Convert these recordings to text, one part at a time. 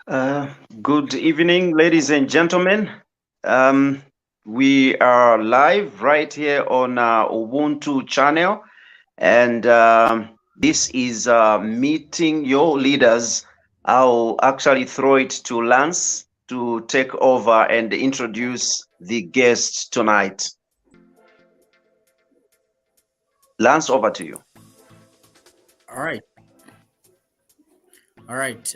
Uh, Good evening, ladies and gentlemen. Um, we are live right here on Ubuntu channel, and this is meeting your leaders. I'll actually throw it to Lance to take over and introduce the guest tonight. Lance, over to you. All right. All right.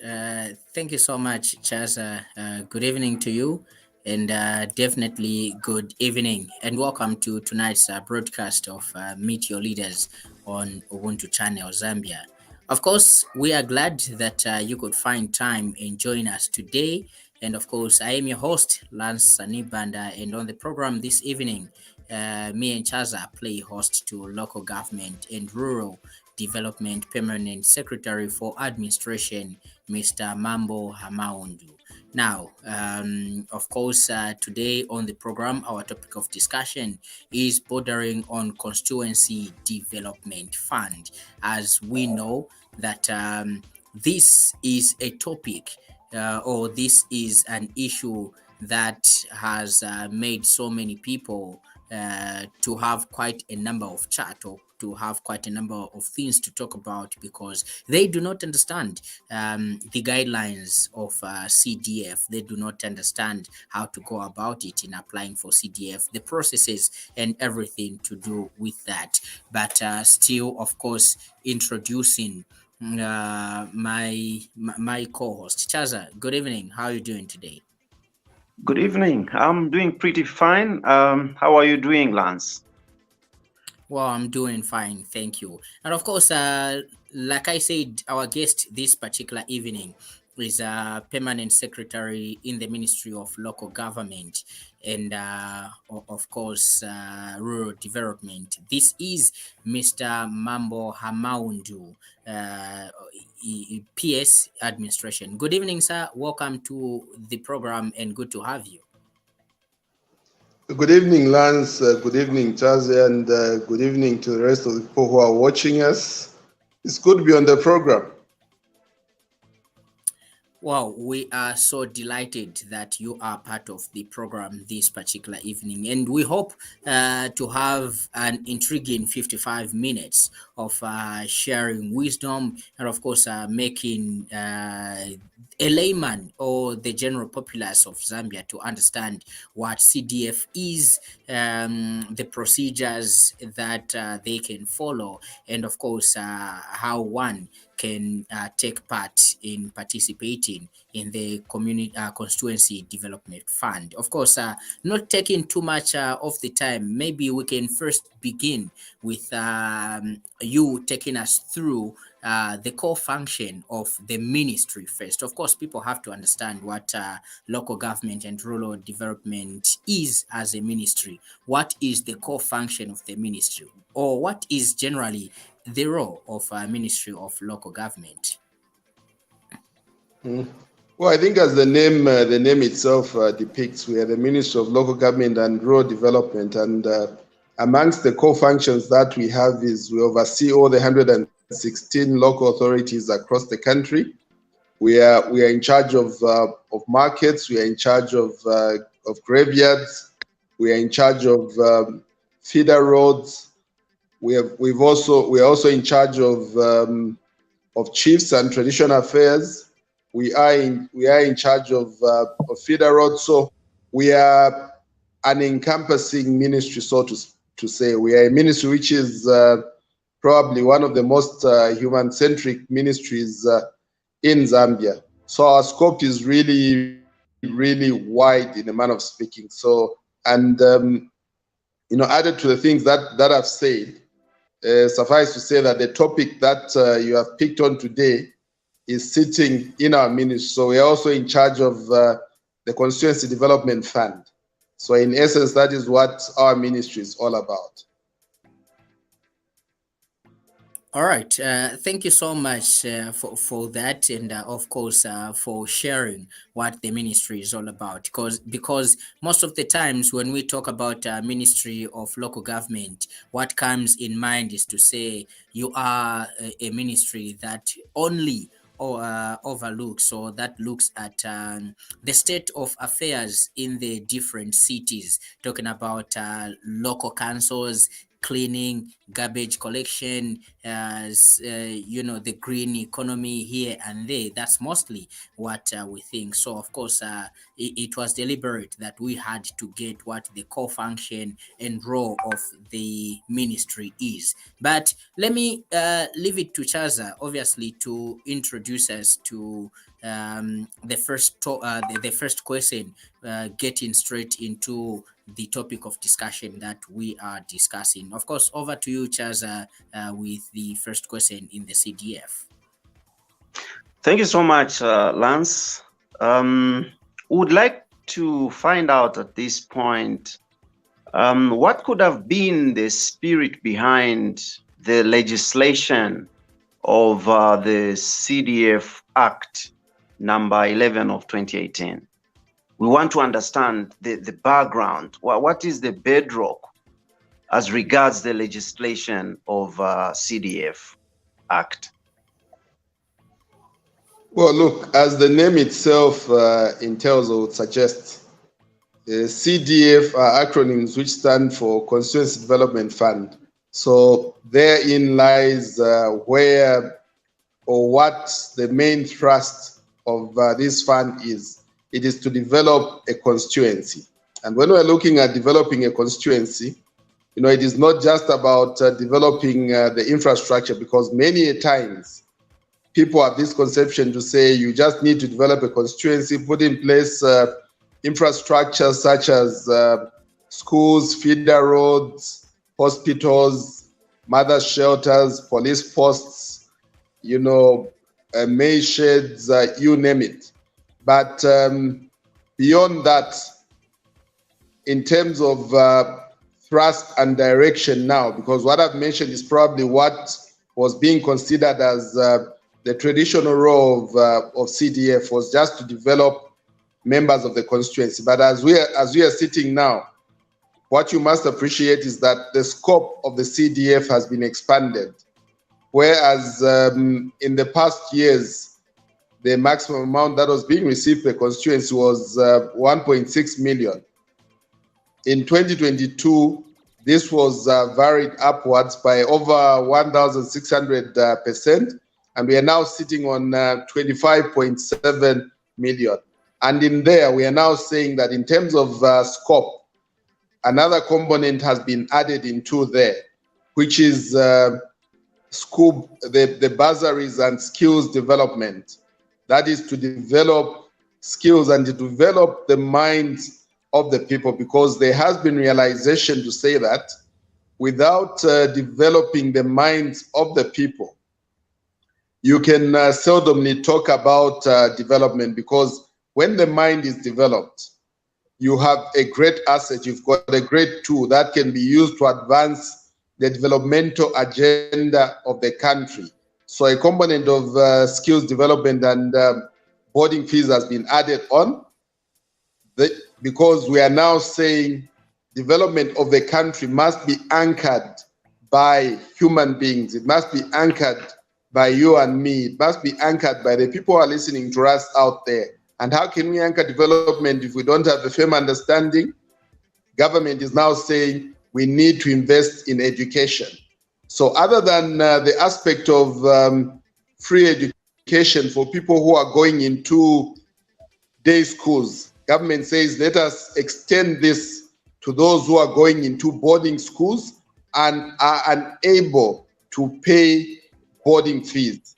Thank you so much, Chaza. Good evening to you, and definitely good evening, and welcome to tonight's broadcast of Meet Your Leaders on Ubuntu Channel, Zambia. Of course, we are glad that you could find time and join us today. And of course, I am your host, Lance Sanibanda, and on the program this evening, me and Chaza play host to local government and rural Development Permanent Secretary for Administration, Mr. Maambo Haamaundu. Now, of course, today on the program, our topic of discussion is bordering on Constituency Development Fund. As we know that this is a topic or this is an issue that has made so many people to have quite a number of chat or to have quite a number of things to talk about because they do not understand the guidelines of CDF. They do not understand how to go about it in applying for CDF, the processes and everything to do with that. But still, of course, introducing my co-host Chaza. Good evening. How are you doing today? Good evening. I'm doing pretty fine. How are you doing, Lance? Well, I'm doing fine, thank you. And of course, like I said, our guest this particular evening is a permanent secretary in the Ministry of Local Government and, of course, Rural Development. This is Mr. Maambo Haamaundu, PS Administration. Good evening, sir. Welcome to the program and good to have you. Good evening, Lance. Good evening, Chaza, and good evening to the rest of the people who are watching us. It's good to be on the program. Well, we are so delighted that you are part of the program this particular evening, and we hope to have an intriguing 55 minutes of sharing wisdom and, of course, making a layman or the general populace of Zambia to understand what CDF is, the procedures that they can follow, and, of course, how one can take part in participating in the community constituency development fund. Of course, not taking too much of the time, maybe we can first begin with you taking us through the core function of the ministry first. Of course, people have to understand what local government and rural development is as a ministry. What is the core function of the ministry? Or what is generally the role of Ministry of Local Government? Well, I think as the name itself depicts, we are the Ministry of Local Government and Rural Development, and amongst the core functions that we have is we oversee all the 116 local authorities across the country. We are in charge of markets. We are in charge of graveyards. We are in charge of feeder roads. We are also in charge of chiefs and traditional affairs. We are in charge of feeder roads. So we are an encompassing ministry, so to say. We are a ministry which is probably one of the most human-centric ministries in Zambia. So our scope is really, really wide in a manner of speaking. So, and added to the things that I've said, suffice to say that the topic that you have picked on today is sitting in our ministry. So we are also in charge of the Constituency Development Fund. So in essence, that is what our ministry is all about. All right. Thank you so much for that, and of course for sharing what the ministry is all about. Because most of the times when we talk about Ministry of Local Government, what comes in mind is to say you are a ministry that only overlooks, so that looks at the state of affairs in the different cities, talking about local councils, cleaning, garbage collection, the green economy here and there. That's mostly what we think. So of course, it was deliberate that we had to get what the core function and role of the ministry is. But let me leave it to Chaza, obviously, to introduce us to the first question, getting straight into the topic of discussion that we are discussing. Of course, over to you, Chaza, with the first question in the CDF. Thank you so much, Lance. Would like to find out at this point what could have been the spirit behind the legislation of the CDF Act number 11 of 2018. We want to understand the background. What is the bedrock as regards the legislation of CDF Act? Well, look, as the name itself entails or would suggest, CDF are acronyms which stand for Constituency Development Fund. So therein lies where or what the main thrust of this fund is. It is to develop a constituency. And when we're looking at developing a constituency, it is not just about developing the infrastructure, because many times people have this conception to say you just need to develop a constituency, put in place infrastructure such as schools, feeder roads, hospitals, mother shelters, police posts, maize sheds, you name it. But beyond that, in terms of thrust and direction now, because what I've mentioned is probably what was being considered as the traditional role of CDF was just to develop members of the constituency. But as we are sitting now, what you must appreciate is that the scope of the CDF has been expanded. Whereas in the past years, the maximum amount that was being received per constituency was 1.6 million. In 2022, this was varied upwards by over 1,600%, and we are now sitting on 25.7 million. And in there, we are now saying that in terms of scope, another component has been added into there, which is the bursaries and skills development. That is to develop skills and to develop the minds of the people, because there has been realization to say that without developing the minds of the people, you can seldomly talk about development, because when the mind is developed, you have a great asset, you've got a great tool that can be used to advance the developmental agenda of the country. So a component of skills development and boarding fees has been added on, because we are now saying development of the country must be anchored by human beings. It must be anchored by you and me. It must be anchored by the people who are listening to us out there. And how can we anchor development if we don't have a firm understanding? Government is now saying we need to invest in education. So other than the aspect of free education for people who are going into day schools, government says let us extend this to those who are going into boarding schools and are unable to pay boarding fees.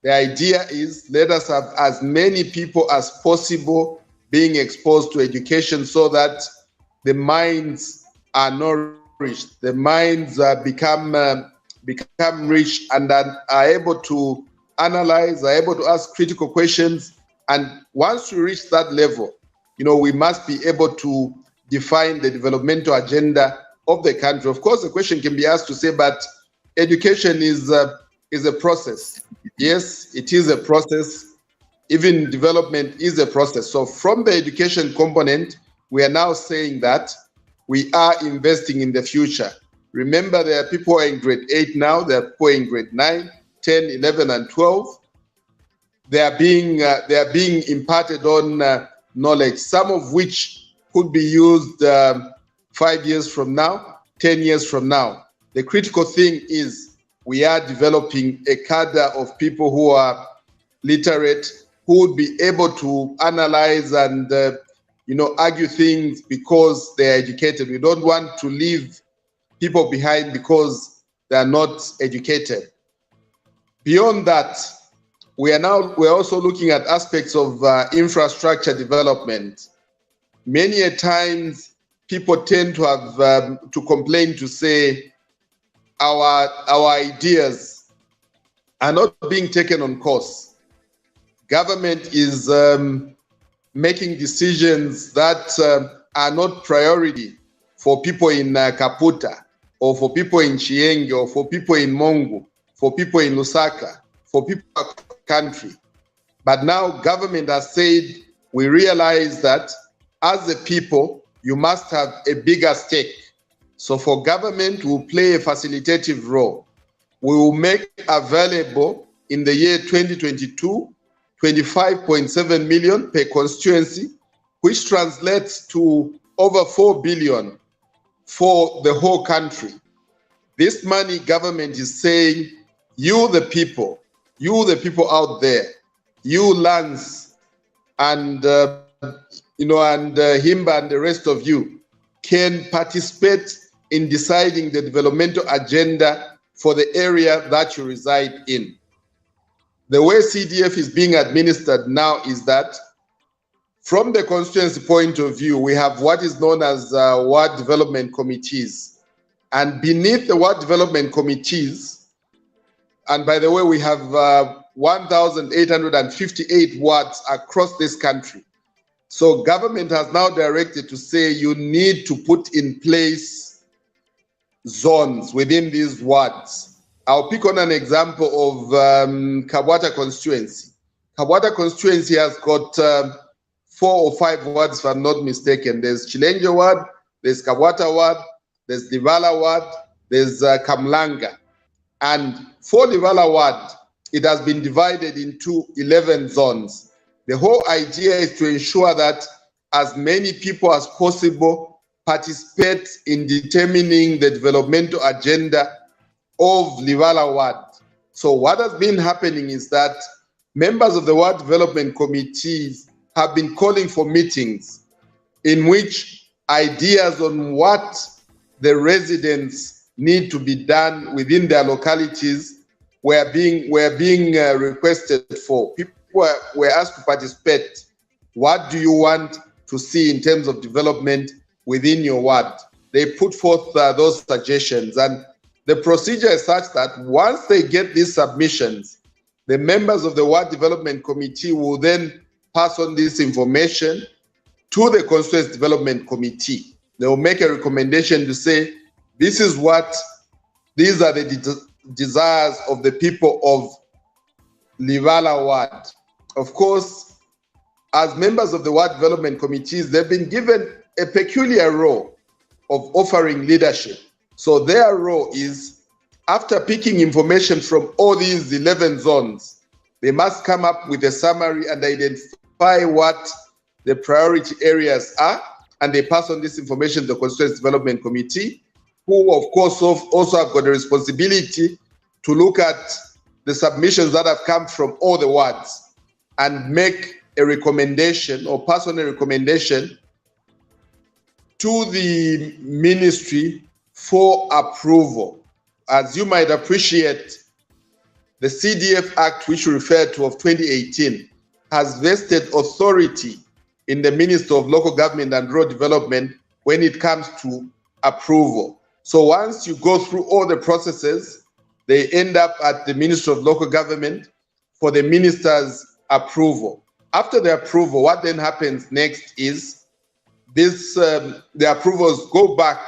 The idea is let us have as many people as possible being exposed to education so that the minds are nourished, the minds become rich and are able to analyze, are able to ask critical questions. And once we reach that level, we must be able to define the developmental agenda of the country. Of course, the question can be asked to say, but education is a process. Yes, it is a process. Even development is a process. So from the education component, we are now saying that we are investing in the future. Remember, there are people who are in grade 8 now, there are people in grade 9, 10, 11, and 12. they are being imparted on knowledge, some of which could be used 5 years from now, 10 years from now. The critical thing is we are developing a cadre of people who are literate, who would be able to analyze and argue things because they are educated. We don't want to leave people behind because they are not educated. Beyond that, we're also looking at aspects of infrastructure development. Many a times, people tend to have to complain to say our ideas are not being taken on course. Government is making decisions that are not priority for people in Kaputa, or for people in Chienge, or for people in Mongu, for people in Lusaka, for people in the country. But now government has said, we realize that as a people, you must have a bigger stake. So for government will play a facilitative role. We will make available in the year 2022, 25.7 million per constituency, which translates to over 4 billion for the whole country. This money government is saying, you the people out there, you Lance and Himba and the rest of you can participate in deciding the developmental agenda for the area that you reside in. The way CDF is being administered now is that from the constituency point of view, we have what is known as ward development committees. And beneath the ward development committees, and by the way, we have 1,858 wards across this country. So government has now directed to say you need to put in place zones within these wards. I'll pick on an example of Kabwata constituency. Kabwata constituency has got 4 or 5 wards, if I'm not mistaken. There's Chilenje ward, there's Kabwata ward, there's Livala ward, there's Kamlanga. And for Livala ward, it has been divided into 11 zones. The whole idea is to ensure that as many people as possible participate in determining the developmental agenda of Livala ward. So what has been happening is that members of the ward development committees have been calling for meetings in which ideas on what the residents need to be done within their localities were being requested for. People were asked to participate. What do you want to see in terms of development within your ward? They put forth those suggestions, and the procedure is such that once they get these submissions, the members of the ward development committee will then pass on this information to the constituency development committee. They will make a recommendation to say, these are the desires of the people of Livala ward. Of course, as members of the ward development committees, they've been given a peculiar role of offering leadership. So their role is, after picking information from all these 11 zones, they must come up with a summary and identify what the priority areas are, and they pass on this information to the Constituency Development Committee, who of course also have got a responsibility to look at the submissions that have come from all the wards and make a recommendation or pass on a recommendation to the ministry for approval. As you might appreciate, the CDF Act, which you referred to, of 2018, has vested authority in the Minister of Local Government and Rural Development when it comes to approval. So once you go through all the processes, they end up at the Minister of Local Government for the minister's approval. After the approval, what then happens next is the approvals go back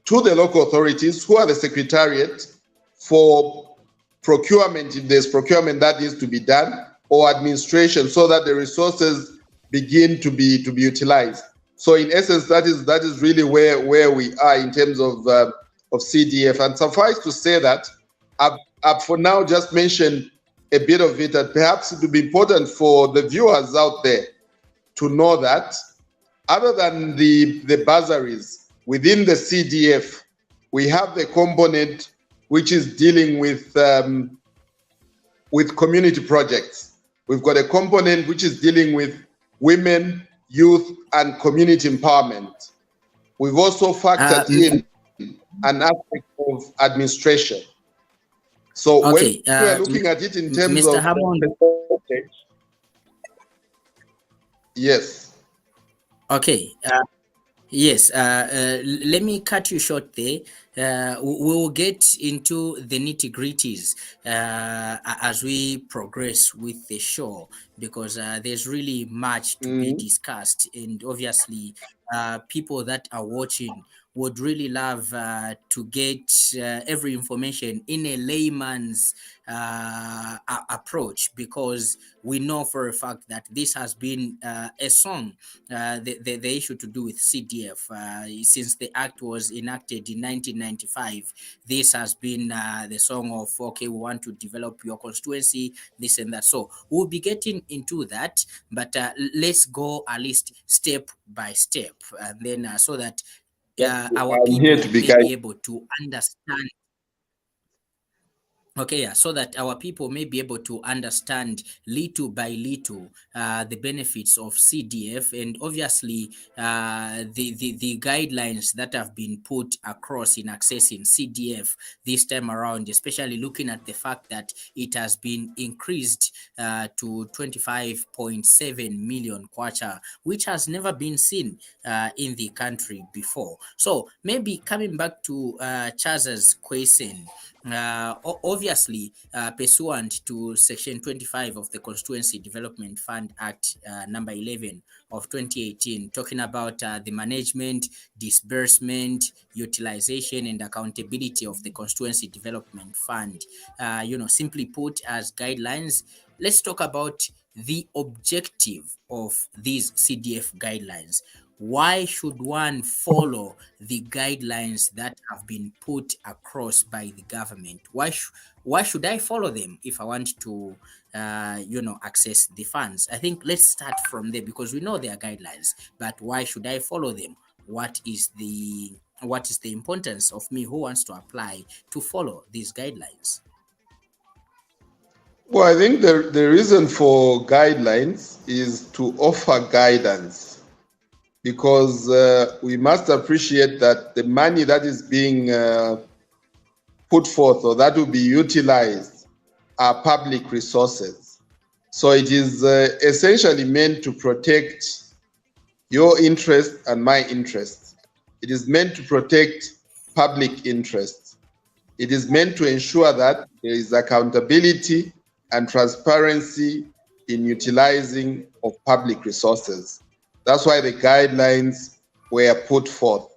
to the local authorities, who are the secretariat, for procurement, if there's procurement that needs to be done, or administration, so that the resources begin to be utilized. So in essence, that is really where we are in terms of CDF. And suffice to say that I've for now just mentioned a bit of it, and perhaps it would be important for the viewers out there to know that other than the bursaries within the CDF, we have the component which is dealing with community projects. We've got a component which is dealing with women, youth, and community empowerment. We've also factored in an aspect of administration. So okay, when we are looking at it in terms Mr. of Haamaundu. Yes. Okay. Yes. Let me cut you short there. We will get into the nitty-gritties as we progress with the show, because there's really much to be discussed, and obviously people that are watching would really love to get every information in a layman's approach, because we know for a fact that this has been a song, the issue to do with CDF, since the act was enacted in 1995. This has been the song of, okay, we want to develop your constituency, this and that. So we'll be getting into that, but let's go at least step by step, and then so that our people may be able to understand. Okay, yeah, so that our people may be able to understand little by little the benefits of CDF, and obviously the guidelines that have been put across in accessing CDF this time around, especially looking at the fact that it has been increased to 25.7 million kwacha, which has never been seen in the country before. So maybe coming back to Chaza's question, obviously, pursuant to Section 25 of the Constituency Development Fund Act number 11 of 2018, talking about the management, disbursement, utilization, and accountability of the Constituency Development Fund, simply put as guidelines. Let's talk about the objective of these CDF guidelines. Why should one follow the guidelines that have been put across by the government? Why should I follow them if I want to, access the funds? I think let's start from there, because we know there are guidelines, but why should I follow them? What is the importance of me who wants to apply to follow these guidelines? Well, I think the reason for guidelines is to offer guidance, because we must appreciate that the money that is being put forth or that will be utilized are public resources. So it is essentially meant to protect your interest and my interest. It is meant to protect public interest. It is meant to ensure that there is accountability and transparency in utilizing of public resources. That's why the guidelines were put forth,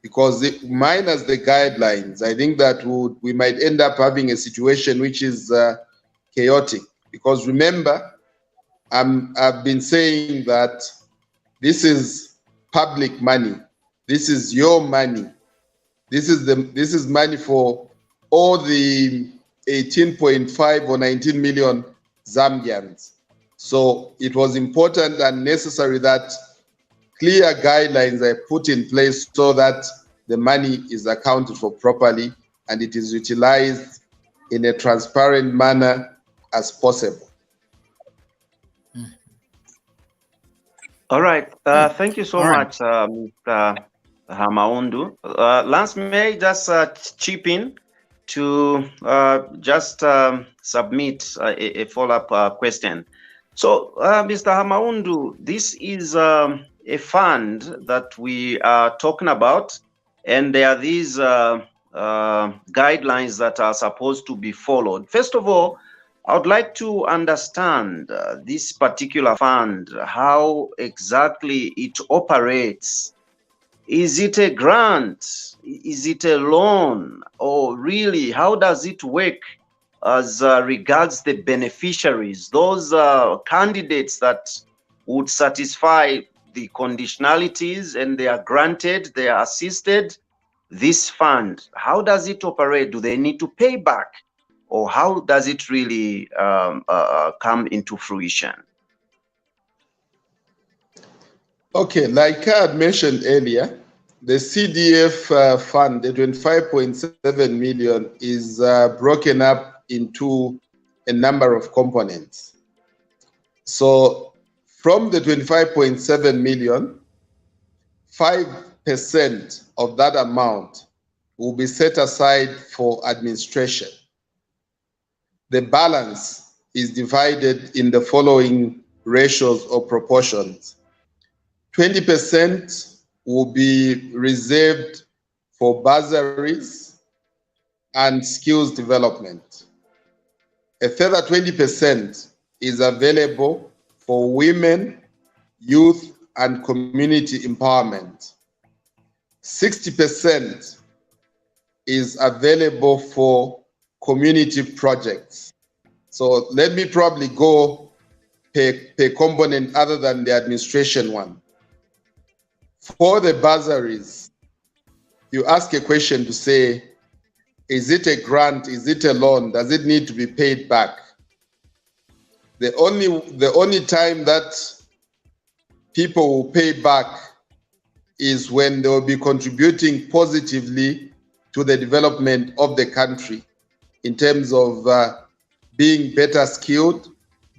because minus the guidelines, I think that we might end up having a situation which is chaotic. Because remember, I've been saying that this is public money. This is your money. This is money for all the 18.5 or 19 million Zambians. So it was important and necessary that clear guidelines are put in place so that the money is accounted for properly and it is utilized in a transparent manner as possible. All right. Thank you so much, Haamaundu. Lance, may I just chip in to just submit a follow-up question. So, Mr. Haamaundu, this is a fund that we are talking about, and there are these guidelines that are supposed to be followed. First of all, I would like to understand this particular fund, how exactly it operates. Is it a grant? Is it a loan? Or really, how does it work as regards the beneficiaries, those candidates that would satisfy the conditionalities and they are granted, they are assisted this fund? How does it operate? Do they need to pay back? or how does it really come into fruition? Okay, like I had mentioned earlier, the CDF fund, the 25.7 million, is broken up into a number of components. So from the 25.7 million, 5% of that amount will be set aside for administration. The balance is divided in the following ratios or proportions. 20% will be reserved for bursaries and skills development. A further 20% is available for women, youth, and community empowerment. 60% is available for community projects. So let me probably go per component other than the administration one. For the bursaries, you ask a question to say, is it a grant? Is it a loan? Does it need to be paid back? The only time that people will pay back is when they will be contributing positively to the development of the country in terms of being better skilled,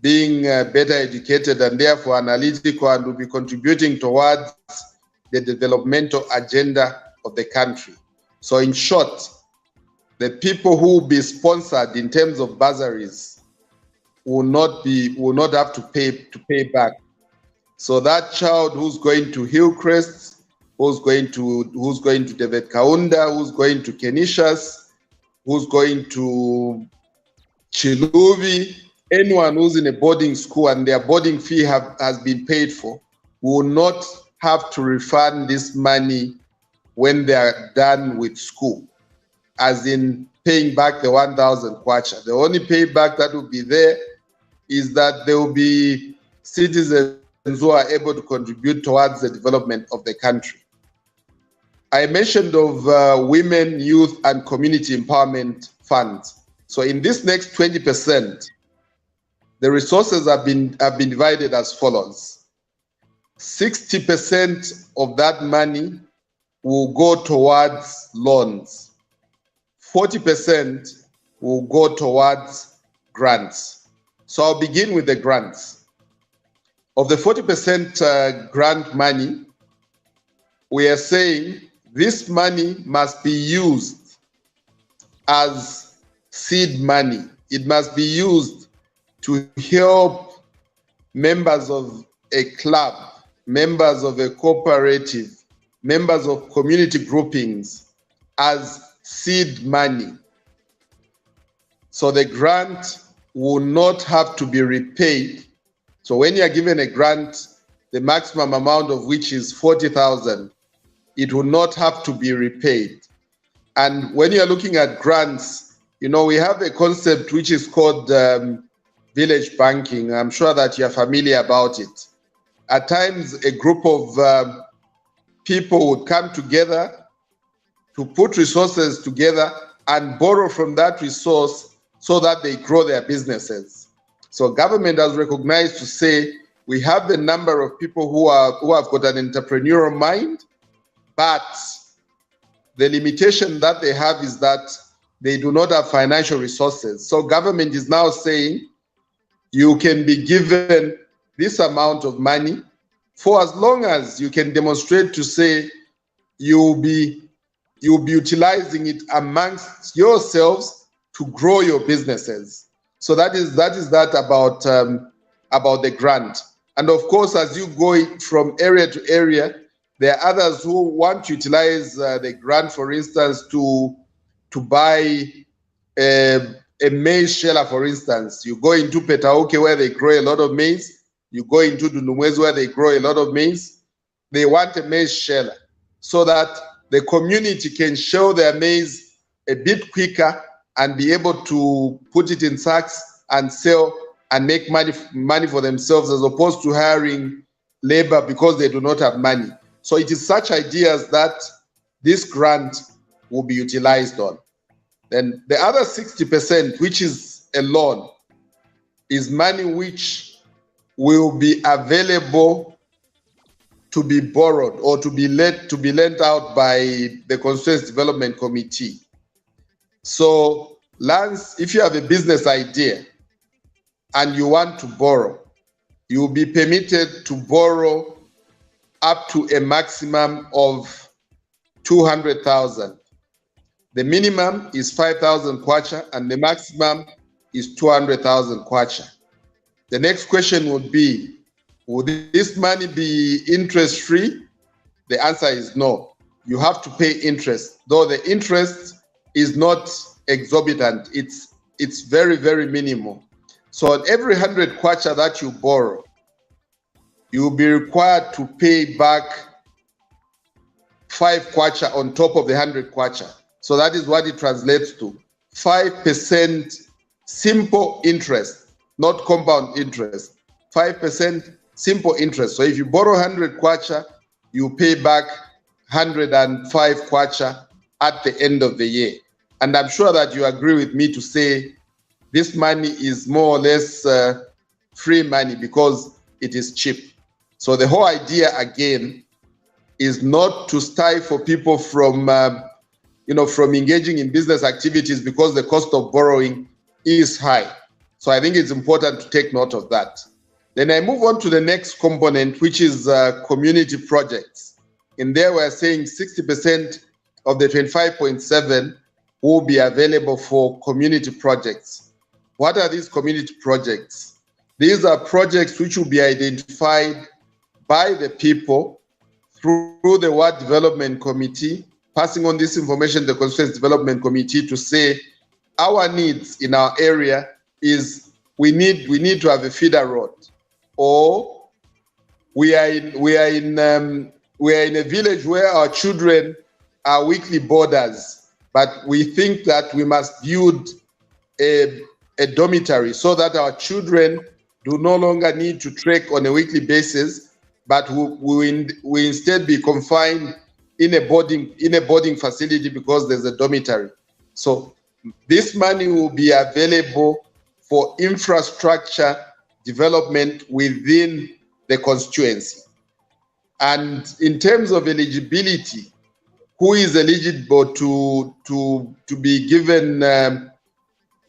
being better educated, and therefore analytical, and will be contributing towards the developmental agenda of the country. So in short, the people who will be sponsored in terms of bursaries will not have to pay back. So that child who's going to Hillcrest, who's going to David Kaunda, who's going to Kenishas, who's going to Chiluvi, anyone who's in a boarding school and their boarding fee has been paid for, will not have to refund this money when they are done with school, as in paying back the 1,000 kwacha. The only payback that will be there is that there will be citizens who are able to contribute towards the development of the country. I mentioned of women, youth, and community empowerment funds. So in this next 20%, the resources have been divided as follows. 60% of that money will go towards loans. 40% will go towards grants. So I'll begin with the grants. Of the 40% grant money, we are saying this money must be used as seed money. It must be used to help members of a club, members of a cooperative, members of community groupings as seed money. So the grant will not have to be repaid. So when you are given a grant, the maximum amount of which is 40,000, it will not have to be repaid. And when you are looking at grants, you know, we have a concept which is called village banking. I'm sure that you're familiar about it. At times, a group of people would come together to put resources together and borrow from that resource so that they grow their businesses. So government has recognized to say we have the number of people who have got an entrepreneurial mind, but the limitation that they have is that they do not have financial resources. So government is now saying you can be given this amount of money for as long as you can demonstrate to say you'll be utilizing it amongst yourselves to grow your businesses. So that is that about the grant. And of course, as you go from area to area, there are others who want to utilize the grant, for instance, to buy a maize sheller, for instance. You go into Petauke where they grow a lot of maize. You go into Dunumwezi where they grow a lot of maize. They want a maize sheller so that the community can show their maize a bit quicker and be able to put it in sacks and sell and make money for themselves, as opposed to hiring labor because they do not have money. So it is such ideas that this grant will be utilized on. Then the other 60%, which is a loan, is money which will be available to be borrowed or to be lent out by the Constituency Development Committee. So, Lance, if you have a business idea and you want to borrow, you will be permitted to borrow up to a maximum of 200,000. The minimum is 5,000 kwacha and the maximum is 200,000 kwacha. The next question would be, would this money be interest-free? The answer is no. You have to pay interest, though the interest is not exorbitant. It's very, very minimal. So on every 100 kwacha that you borrow, you will be required to pay back 5 kwacha on top of the 100 kwacha. So that is what it translates to. 5% simple interest, not compound interest. 5% simple interest. So if you borrow 100 kwacha, you pay back 105 kwacha at the end of the year. And I'm sure that you agree with me to say this money is more or less free money because it is cheap. So the whole idea, again, is not to stifle people from, from engaging in business activities because the cost of borrowing is high. So I think it's important to take note of that. Then I move on to the next component, which is community projects. In there, we're saying 60% of the 25.7 will be available for community projects. What are these community projects? These are projects which will be identified by the people through the Ward Development Committee, passing on this information to the Constituency Development Committee to say our needs in our area is we need to have a feeder road, or we are in a village where our children are weekly boarders, but we think that we must build a dormitory so that our children do no longer need to trek on a weekly basis, but we instead be confined in a boarding facility because there's a dormitory. So this money will be available for infrastructure development within the constituency. And in terms of eligibility, who is eligible to be given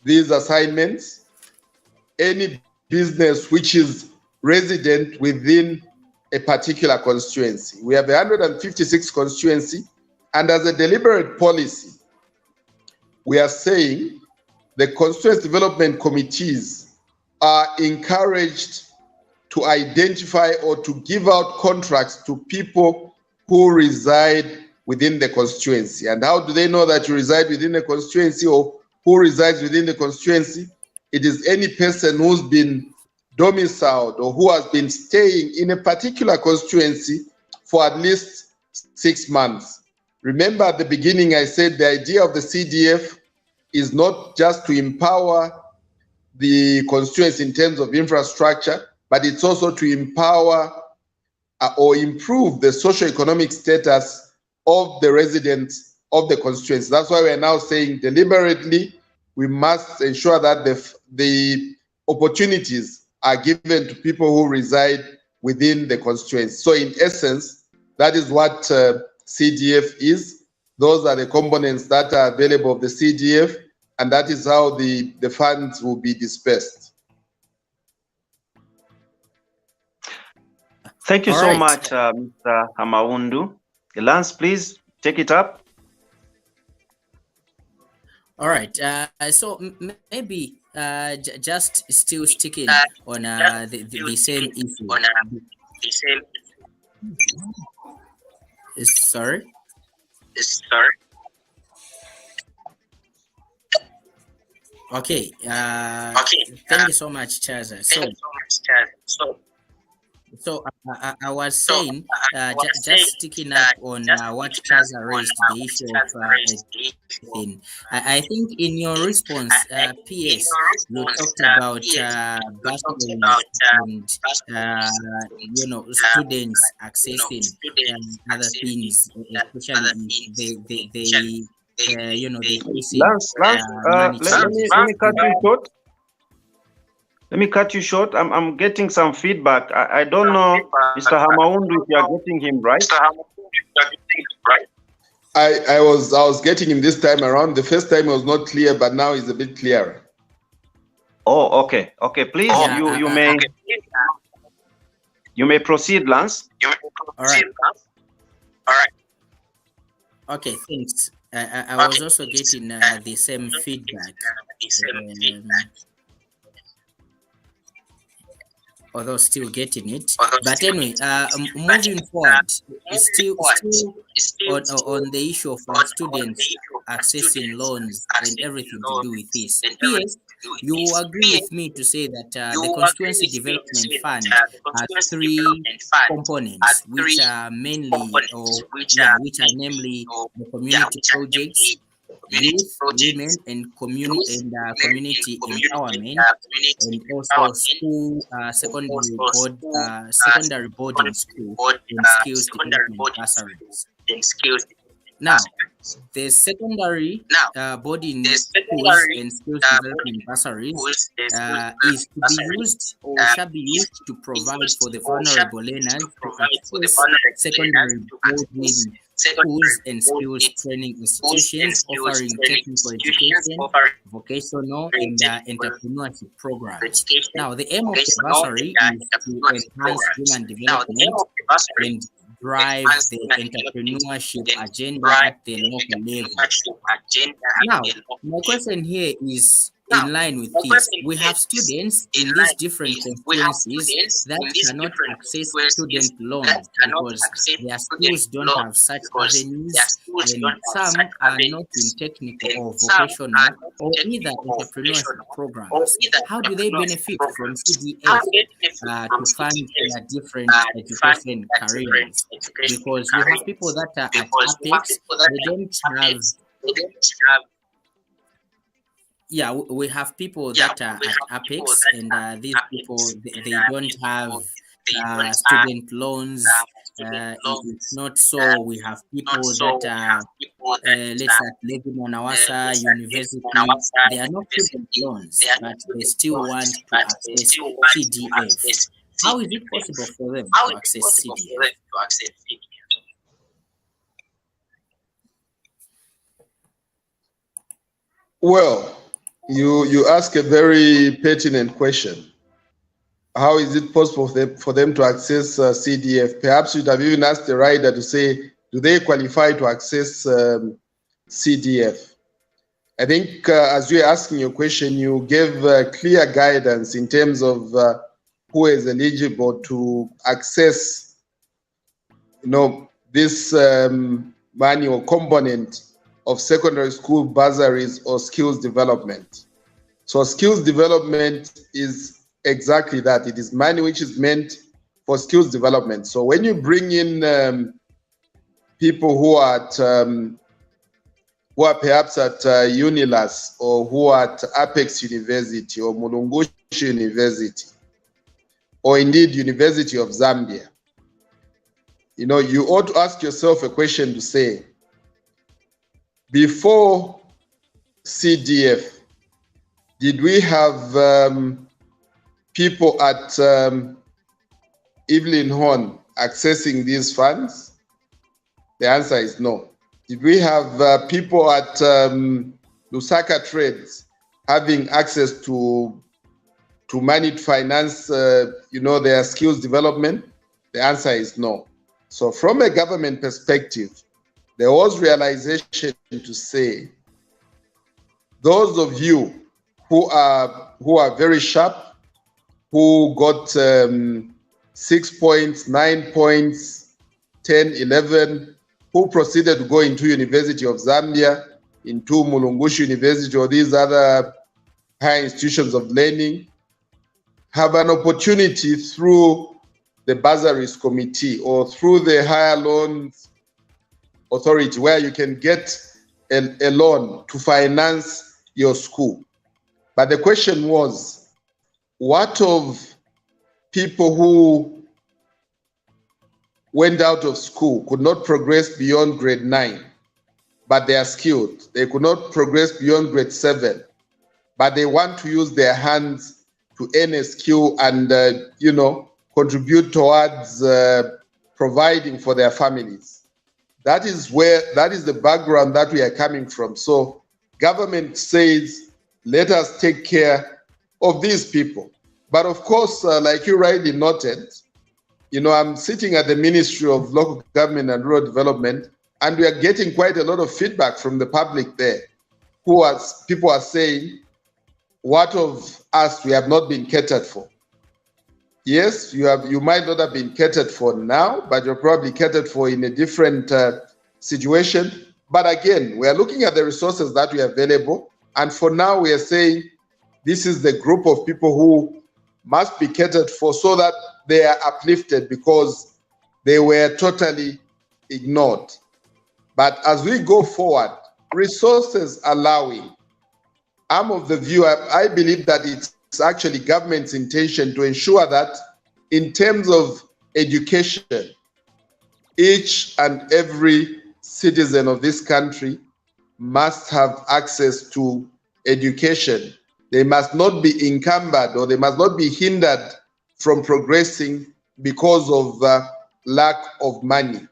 these assignments? Any business which is resident within a particular constituency. We have 156 constituency, and as a deliberate policy, we are saying the constituency development committees are encouraged to identify or to give out contracts to people who reside within the constituency. And how do they know that you reside within the constituency or who resides within the constituency? It is any person who's been domiciled or who has been staying in a particular constituency for at least 6 months. Remember at the beginning I said the idea of the CDF is not just to empower the constituency in terms of infrastructure, but it's also to empower or improve the socio-economic status of the residents of the constituency. That's why we're now saying deliberately we must ensure that the opportunities are given to people who reside within the constituency. So in essence, that is what CDF is. Those are the components that are available of the CDF, and that is how the funds will be dispersed. Thank you so much, Mr. Haamaundu. Lance, please take it up. All right. So maybe just still sticking on the same issue. Sorry. Okay. Thank you so much, Chaza. So I was saying, just sticking up on what Chaza raised, the issue of everything. I think in your response, PS, you talked about bursaries and students accessing other things, especially the facing Lance, money let me cut you short. Let me cut you short. I'm getting some feedback. I don't know, Mr. Haamaundu, if you are getting him right. I was getting him this time around. The first time it was not clear, but now it's a bit clearer. Oh, okay. Okay, please, you may proceed, Lance. All right. Okay, thanks. I was also getting the same feedback. Although still getting it, but anyway, moving forward, still on the issue of students accessing loans and everything to do with this. Yes, you agree with me to say that the Constituency Development Fund has three components, which are mainly, which are namely the community projects, youth, women, and community empowerment, and also school, secondary boarding school and skills development bursaries. Now, the secondary boarding schools and skills development bursaries is to be used or shall be used to provide for the vulnerable learners to access secondary boarding schools and skills training institutions offering technical education, vocational, and entrepreneurship programs. Now, the aim of the bursary is to enhance human development and drive the entrepreneurship agenda at the local level. Now, my question here is in line with this. We have students in these different constituencies that cannot access student loans because their schools don't have such avenues, and some are not in technical or vocational or either entrepreneurship programs. How do they benefit from CDF to fund their different education careers? Because we have people that are at Apex, they don't have. Yeah, we have people that are at Apex, and these people they don't have student loans. It's not so. We have people that are let's say living on Awasa University. They are not student loans, but they still want to access CDF. How is it possible for them to access CDF? Well, you ask a very pertinent question. How is it possible for them to access CDF? Perhaps you'd have even asked the rider to say, do they qualify to access CDF? I think as you're asking your question, you gave clear guidance in terms of who is eligible to access, this money or component of secondary school bursaries or skills development. So skills development is exactly that. It is money which is meant for skills development. So when you bring in people who are perhaps at UNILAS or who are at Apex University or Mulungushi University, or indeed University of Zambia, you ought to ask yourself a question to say, before CDF, did we have people at Evelyn Horn accessing these funds? The answer is no. Did we have people at Lusaka Trades having access to money to finance, their skills development? The answer is no. So from a government perspective, there was realization to say, those of you who are very sharp, who got 6 points, 9 points, 10, 11, who proceeded to go into University of Zambia, into Mulungushi University or these other higher institutions of learning, have an opportunity through the bursaries committee or through the higher loans authority where you can get a loan to finance your school. But the question was, what of people who went out of school, could not progress beyond grade 9, but they are skilled. They could not progress beyond grade 7, but they want to use their hands to earn a skill and, contribute towards providing for their families. That is the background that we are coming from. So government says, let us take care of these people. But of course, like you rightly noted, I'm sitting at the Ministry of Local Government and Rural Development, and we are getting quite a lot of feedback from the public there, people are saying, what of us we have not been catered for? Yes, you might not have been catered for now, but you're probably catered for in a different situation. But again, we are looking at the resources that we are available, and for now we are saying this is the group of people who must be catered for so that they are uplifted because they were totally ignored. But as we go forward, resources allowing, I'm of the view, I believe that it's actually government's intention to ensure that in terms of education, each and every citizen of this country must have access to education. They must not be encumbered or they must not be hindered from progressing because of lack of money.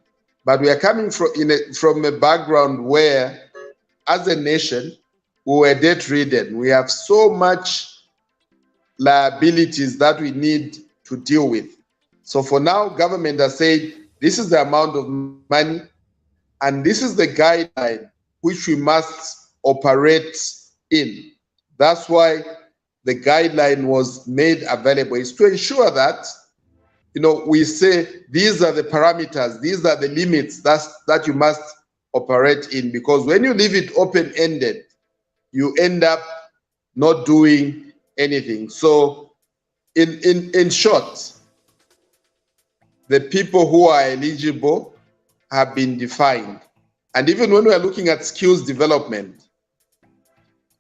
But we are coming from a background where, as a nation, we were debt-ridden. We have so much liabilities that we need to deal with. So for now, government has said, this is the amount of money, and this is the guideline which we must operate in. That's why the guideline was made available, is to ensure that, we say these are the parameters, these are the limits that you must operate in, because when you leave it open-ended, you end up not doing anything. So in short, the people who are eligible have been defined. And even when we are looking at skills development,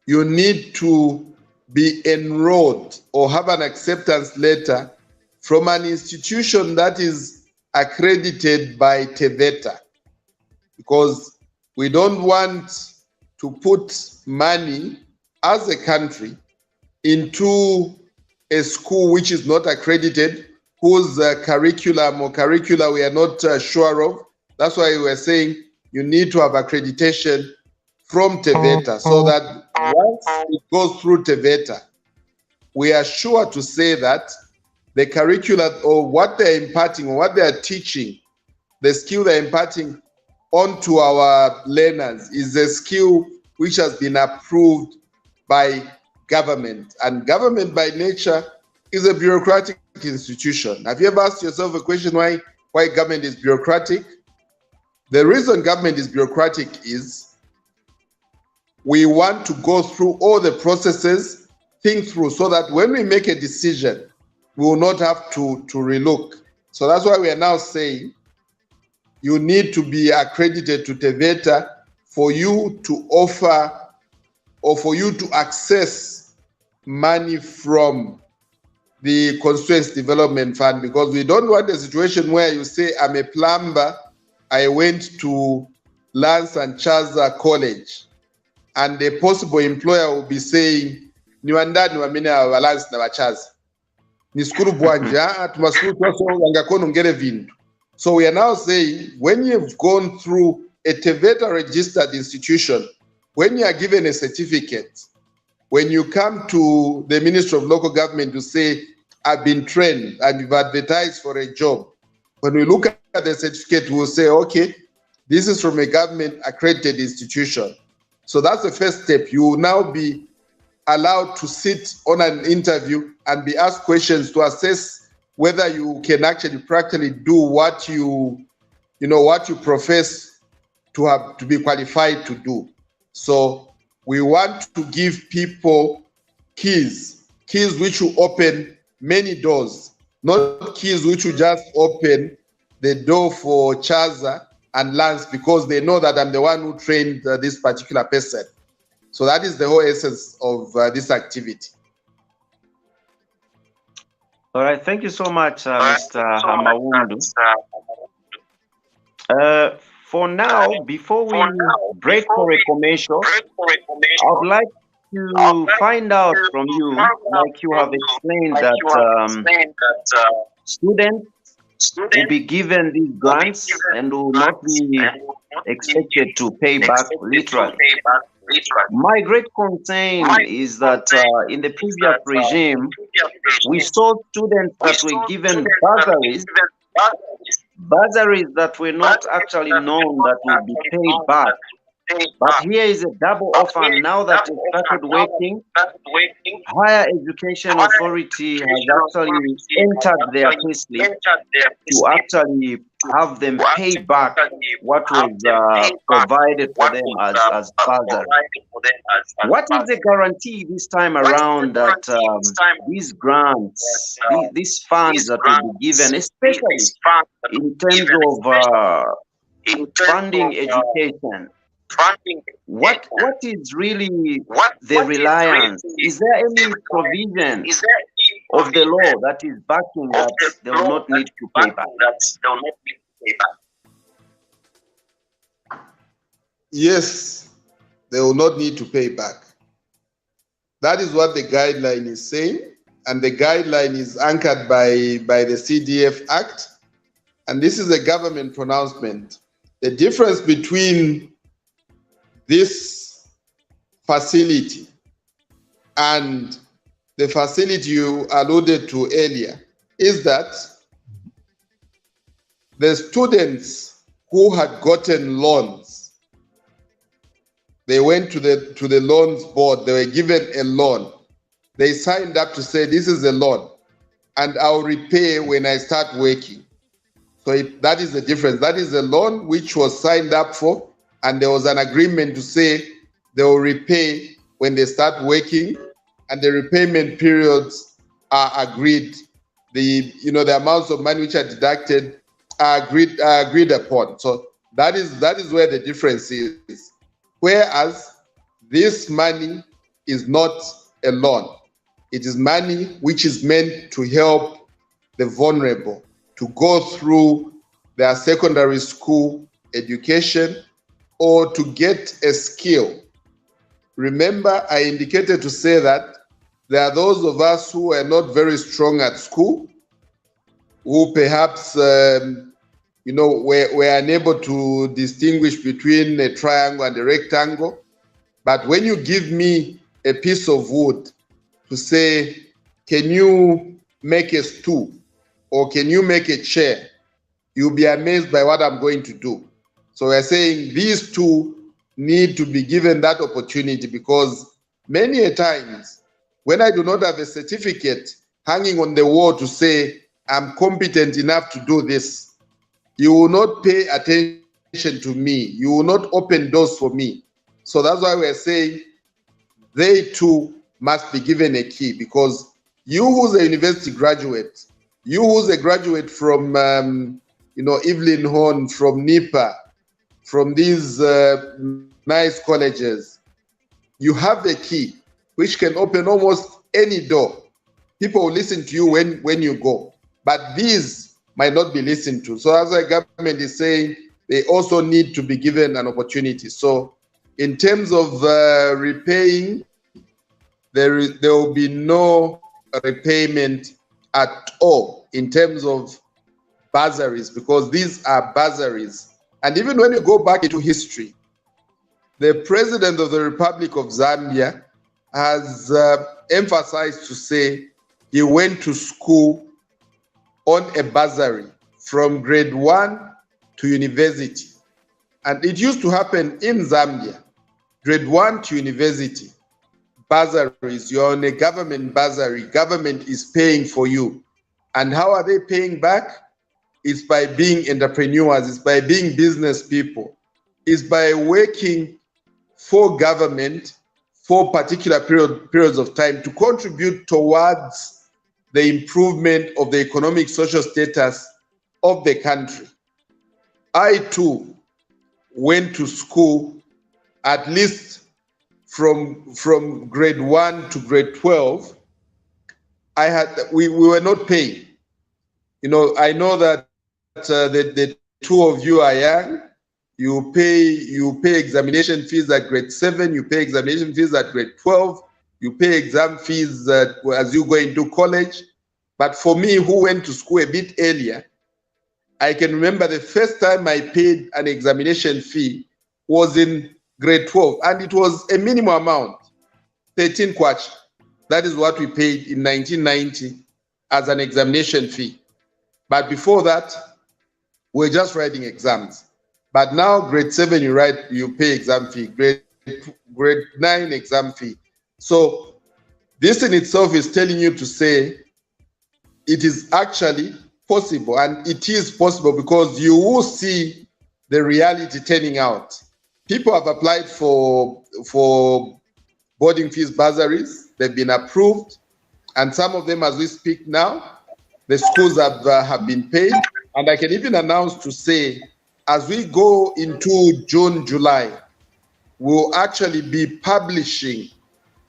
you need to be enrolled or have an acceptance letter from an institution that is accredited by TVETA, because we don't want to put money as a country into a school which is not accredited, whose curricula we are not sure of. That's why we were saying you need to have accreditation from TVETA, so that once it goes through TVETA, we are sure to say that the curricula or what they're imparting or what they're teaching, the skill they're imparting onto our learners is a skill which has been approved by government. And government by nature is a bureaucratic institution. Have you ever asked yourself a question why government is bureaucratic? The reason government is bureaucratic is we want to go through all the processes, think through, so that when we make a decision, we will not have to relook. So that's why we are now saying you need to be accredited to TVETA for you to offer or for you to access money from the Constituency Development Fund, because we don't want a situation where you say, I'm a plumber, I went to Lance and Chaza College, and the possible employer will be saying, niwandani wamene wa Lance na wa Chaza. So we are now saying, when you've gone through a TVETA registered institution, when you are given a certificate, when you come to the Ministry of Local Government to say, I've been trained and you've advertised for a job, when we look at the certificate, we'll say, okay, this is from a government accredited institution. So that's the first step. You will now be allowed to sit on an interview and be asked questions to assess whether you can actually practically do what you profess to be qualified to do. So we want to give people keys which will open many doors, not keys which will just open the door for Chaza and Lance because they know that I'm the one who trained this particular person. So that is the whole essence of this activity. All right, thank you so much, Mr. Haamaundu. for now, before we break for a commercial, I would like to find out from you, like you have explained, that students will be given these grants and will not be expected to pay back literally. My great concern is that in the previous regime, we saw students that were given bursaries that were not actually known that would be paid back. But here is a double offer now that they started working. Higher Education Authority has actually entered their payslip to actually have them pay back what was provided for them as bursary. What is the guarantee this time around that these grants, these funds that will be given, especially in terms of funding education, what is really the reliance? Is there any provision of the law that is backing that they will not need to pay back? Yes, they will not need to pay back. That is what the guideline is saying, and the guideline is anchored by the CDF Act, and this is a government pronouncement. The difference between this facility and the facility you alluded to earlier is that the students who had gotten loans, they went to the loans board, they were given a loan. They signed up to say, this is a loan, and I'll repay when I start working. So that is the difference. That is a loan which was signed up for, and there was an agreement to say they will repay when they start working, and the repayment periods are agreed. The amounts of money which are deducted are agreed upon. So that is where the difference is. Whereas this money is not a loan. It is money which is meant to help the vulnerable to go through their secondary school education or to get a skill. Remember, I indicated to say that there are those of us who are not very strong at school, who perhaps were unable to distinguish between a triangle and a rectangle. But when you give me a piece of wood to say, can you make a stool or can you make a chair, you'll be amazed by what I'm going to do. So we're saying these two need to be given that opportunity, because many a times when I do not have a certificate hanging on the wall to say I'm competent enough to do this, you will not pay attention to me. You will not open doors for me. So that's why we're saying they too must be given a key, because you who's a university graduate, you who's a graduate from Evelyn Horn, from NIPA, from these nice colleges, you have a key which can open almost any door. People will listen to you when you go, but these might not be listened to. So as the government is saying, they also need to be given an opportunity. So in terms of repaying, there will be no repayment at all in terms of bursaries, because these are bursaries. And even when you go back into history, the President of the Republic of Zambia has emphasized to say he went to school on a bursary from grade 1 to university. And it used to happen in Zambia, grade 1 to university, bursaries, you're on a government bursary, government is paying for you. And how are they paying back? It's by being entrepreneurs, it's by being business people, it's by working for government for particular periods of time to contribute towards the improvement of the economic social status of the country. I too went to school at least from grade 1 to grade 12. We were not paying. I know that the two of you are young. you pay examination fees at grade 7, you pay examination fees at grade 12, you pay exam fees as you go into college. But for me, who went to school a bit earlier, I can remember the first time I paid an examination fee was in grade 12, and it was a minimum amount, 13 kwacha. That is what we paid in 1990 as an examination fee. But before that, we're just writing exams. But now, grade 7, you pay exam fee. Grade 9, exam fee. So this in itself is telling you to say it is actually possible, and it is possible because you will see the reality turning out. People have applied for boarding fees bursaries. They've been approved, and some of them, as we speak now, the schools have been paid. And I can even announce to say, as we go into June, July, we'll actually be publishing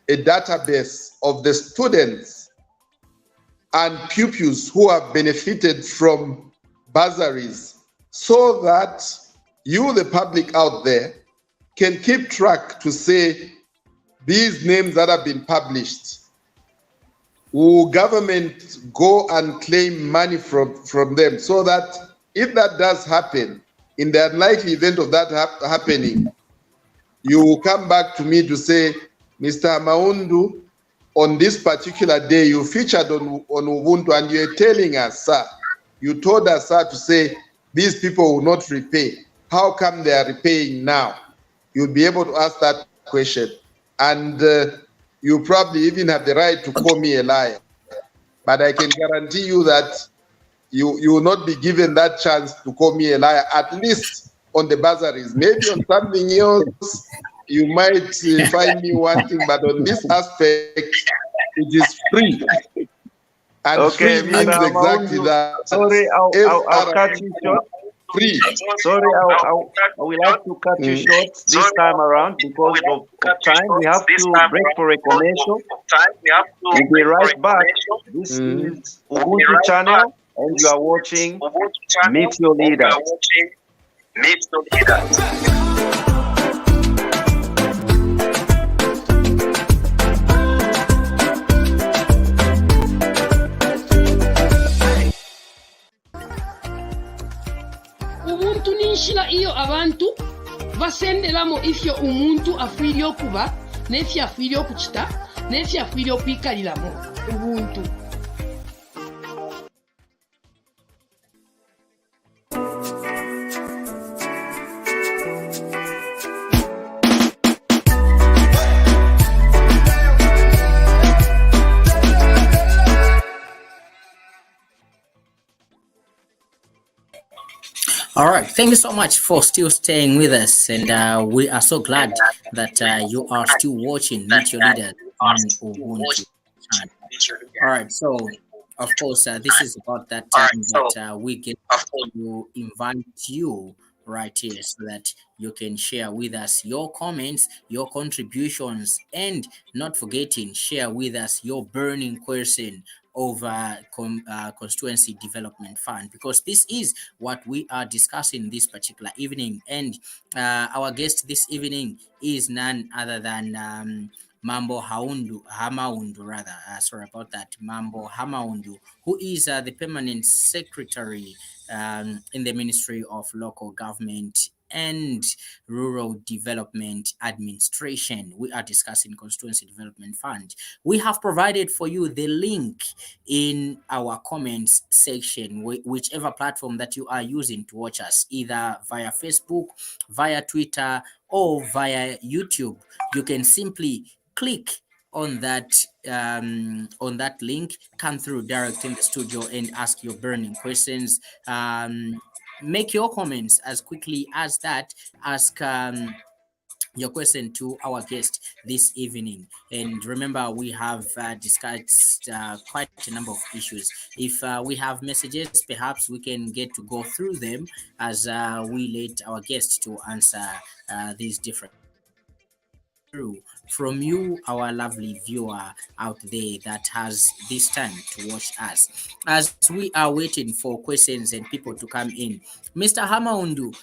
a database of the students and pupils who have benefited from bursaries, so that you, the public out there, can keep track to say these names that have been published. Will government go and claim money from them, so that if that does happen, in the unlikely event of that happening, you will come back to me to say, Mr. Haamaundu, on this particular day, you featured on Ubuntu, and you're telling us, sir, you told us, sir, to say these people will not repay. How come they are repaying now? You'll be able to ask that question. And you probably even have the right to call me a liar. But I can guarantee you that you will not be given that chance to call me a liar, at least on the bursaries. Maybe on something else, you might find me wanting, but on this aspect, it is free. And Okay, free means exactly that. Sorry, I'll cut you short. Free. Sorry, I will have to cut you short this time around because of time. We have to break for a commercial. We'll be right back. This is Ubuntu channel, and you are watching Meet Your Leaders. Ubuntu ninshila iyo abantu basendelamo ifyo umuntu afwiri okuba n'efyo afwiri okukita n'efyo afwiri okwikaliramo ubuntu. All right, thank you so much for still staying with us, and we are so glad that you are still watching Meet Your Leader on Ubuntu. All right, so of course this is about that time that we get to invite you right here so that you can share with us your comments, your contributions, and not forgetting, share with us your burning question over Constituency Development Fund, because this is what we are discussing this particular evening. And our guest this evening is none other than Maambo Haamaundu, rather. Sorry about that, Maambo Haamaundu, who is the permanent secretary in the Ministry of Local Government and Rural Development Administration. We are discussing Constituency Development Fund. We have provided for you the link in our comments section, whichever platform that you are using to watch us, either via Facebook, via Twitter, or via YouTube. You can simply click on that link, come through direct in the studio and ask your burning questions. Make your comments as quickly as that. Ask your question to our guest this evening. And remember, we have discussed quite a number of issues. If we have messages, perhaps we can get to go through them as we let our guest to answer these different through from you, our lovely viewer out there that has this time to watch us. As we are waiting for questions and people to come in, Mr. Haamaundu,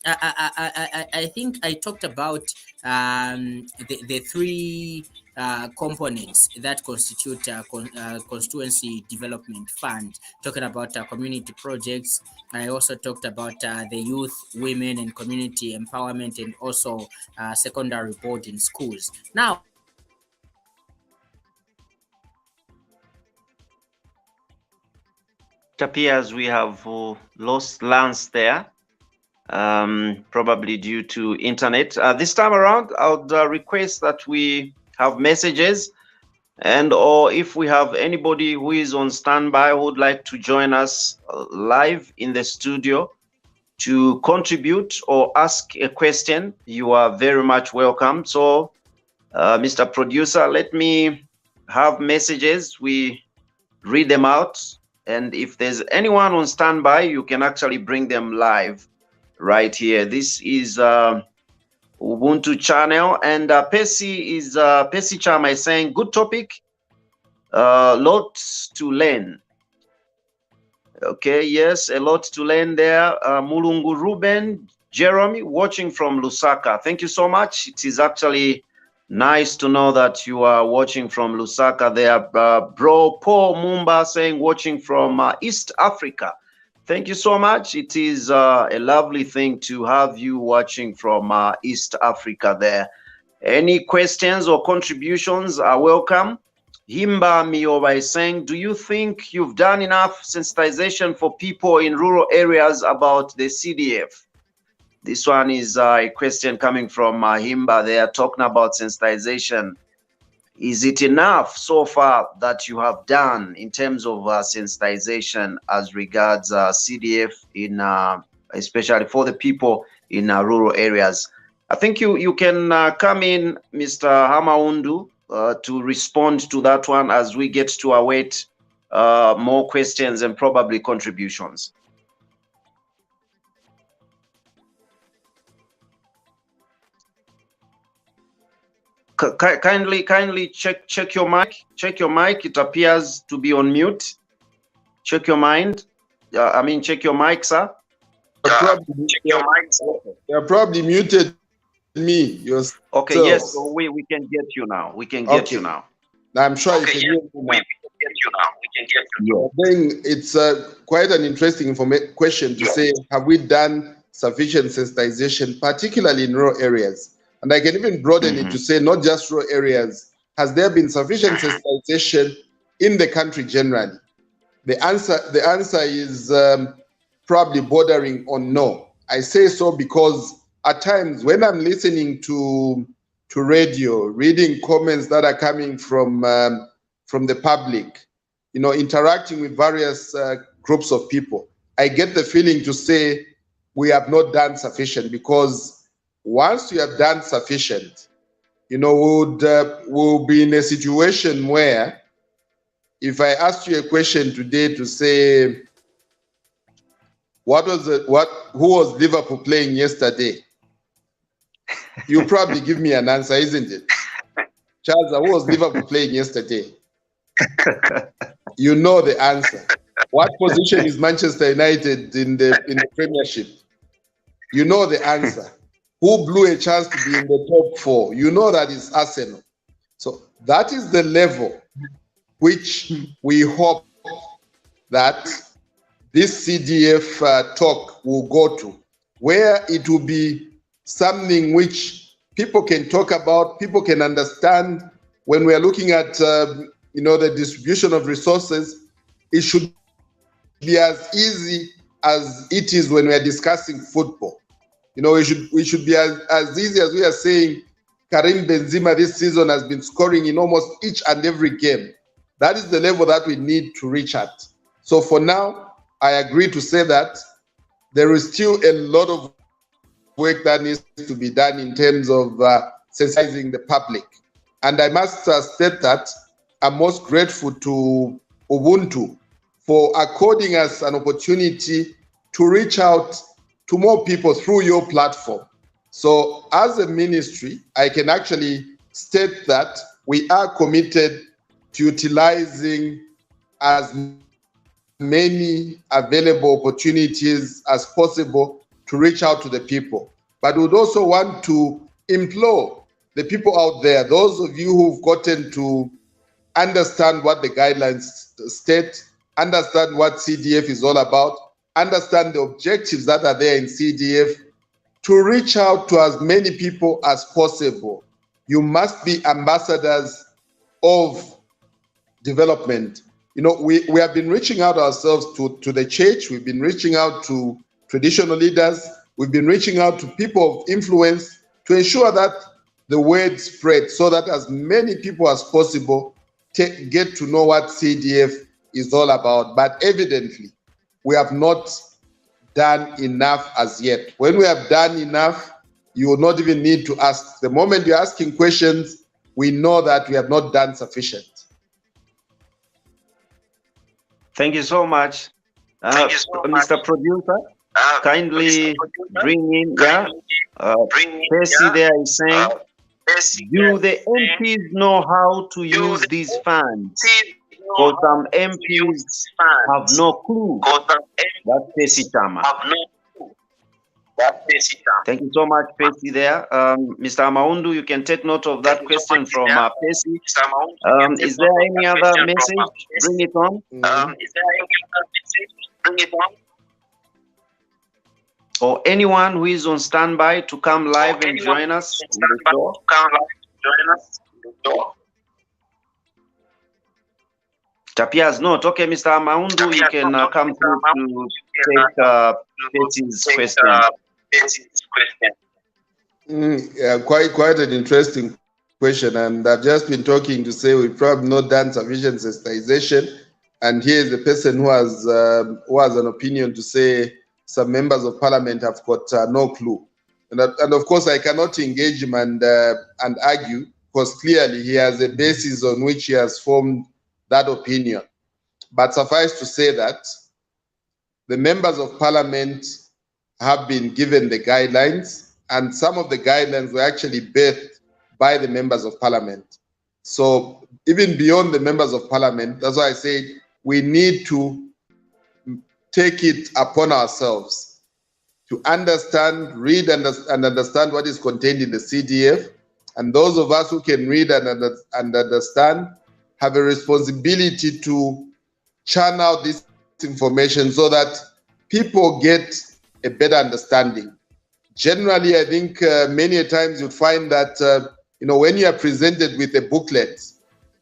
I think I talked about the three components that constitute Constituency Development Fund, talking about community projects. I also talked about the youth, women, and community empowerment, and also secondary board in schools. Now, it appears we have lost Lance there, probably due to internet. This time around, I would request that we have messages, and or if we have anybody who is on standby who would like to join us live in the studio to contribute or ask a question, you are very much welcome. So, Mr. Producer, let me have messages. We read them out, and if there's anyone on standby, you can actually bring them live right here. This is Ubuntu channel, and Percy Chama is saying, good topic, lots to learn. Okay, yes, a lot to learn there. Mulungu Ruben, Jeremy, watching from Lusaka. Thank you so much. It is actually nice to know that you are watching from Lusaka there. Bro Paul Mumba saying watching from East Africa. Thank you so much. It is a lovely thing to have you watching from East Africa there. Any questions or contributions are welcome. Himba Mioba is saying, do you think you've done enough sensitization for people in rural areas about the CDF? This one is a question coming from Himba. They are talking about sensitization. Is it enough so far that you have done in terms of sensitization as regards CDF in especially for the people in rural areas? I think you can come in, Mr. Haamaundu, to respond to that one as we get to await more questions and probably contributions. Kindly check your mic. Check your mic. It appears to be on mute. Check your mind. Check your mic, sir. You're probably muted me. Yourself. Okay. Yes. So we can get you now. We can get you now. I'm sure you can hear me now. We can get you now. We can get you now. Then it's quite an interesting question to say, have we done sufficient sensitization, particularly in rural areas? And I can even broaden it to say not just rural areas. Has there been sufficient sensitization in the country generally? The answer is probably bordering on no. I say so because at times when I'm listening to radio, reading comments that are coming from the public, interacting with various groups of people, I get the feeling to say we have not done sufficient, because once you have done sufficient, we'll be in a situation where if I asked you a question today to say, who was Liverpool playing yesterday? You probably give me an answer, isn't it? Chaza, who was Liverpool playing yesterday? You know the answer. What position is Manchester United in the Premiership? You know the answer. Who blew a chance to be in the top 4? You know that is Arsenal. So that is the level which we hope that this CDF talk will go to, where it will be something which people can talk about, people can understand. When we are looking at the distribution of resources, it should be as easy as it is when we are discussing football. We should be as easy as we are saying Karim Benzema this season has been scoring in almost each and every game. That is the level that we need to reach at. So for now, I agree to say that there is still a lot of work that needs to be done in terms of sensitizing the public. And I must state that I'm most grateful to Ubuntu for according us an opportunity to reach out to more people through your platform. So as a ministry, I can actually state that we are committed to utilizing as many available opportunities as possible to reach out to the people. But we would also want to implore the people out there, those of you who've gotten to understand what the guidelines state, understand what CDF is all about, understand the objectives that are there in CDF, to reach out to as many people as possible. You must be ambassadors of development. You know, we have been reaching out ourselves to the church, we've been reaching out to traditional leaders, we've been reaching out to people of influence to ensure that the word spreads so that as many people as possible get to know what CDF is all about. But evidently, we have not done enough as yet. When we have done enough, you will not even need to ask. The moment you're asking questions, we know that we have not done sufficient. Thank you so much. Mr. Producer, kindly bring in, Percy there is saying, do the MPs know how to use these funds? Because some MPs have no clue. That's Percy Chama. Thank you so much, Percy there. Mr. Haamaundu, you can take note of that question from Percy. Is there any other message? Bring it on. Or anyone who is on standby to come live and join us in the show. It appears not. Okay, Mr. Haamaundu, you can come through to take Percy's question. Yeah, quite an interesting question, and I've just been talking to say we've probably not done sufficient sensitization, and here is a person who has an opinion to say some members of parliament have got no clue, and of course I cannot engage him and argue, because clearly he has a basis on which he has formed that opinion. But suffice to say that the members of parliament have been given the guidelines, and some of the guidelines were actually birthed by the members of parliament. So even beyond the members of parliament, that's why I say we need to take it upon ourselves to understand, read, and understand what is contained in the CDF. And those of us who can read and understand have a responsibility to channel this information so that people get a better understanding. Generally, I think many a times you'd find that, when you are presented with a booklet,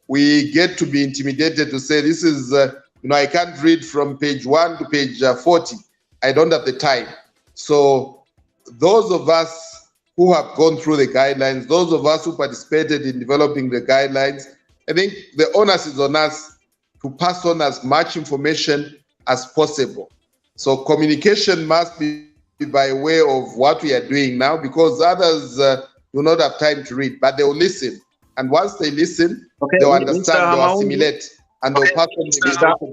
we get to be intimidated to say, this is, I can't read from page 1 to page 40. I don't have the time. So those of us who have gone through the guidelines, those of us who participated in developing the guidelines, I think the onus is on us to pass on as much information as possible. So communication must be by way of what we are doing now, because others do not have time to read, but they will listen. And once they listen, they'll understand, they'll assimilate, and they'll pass on the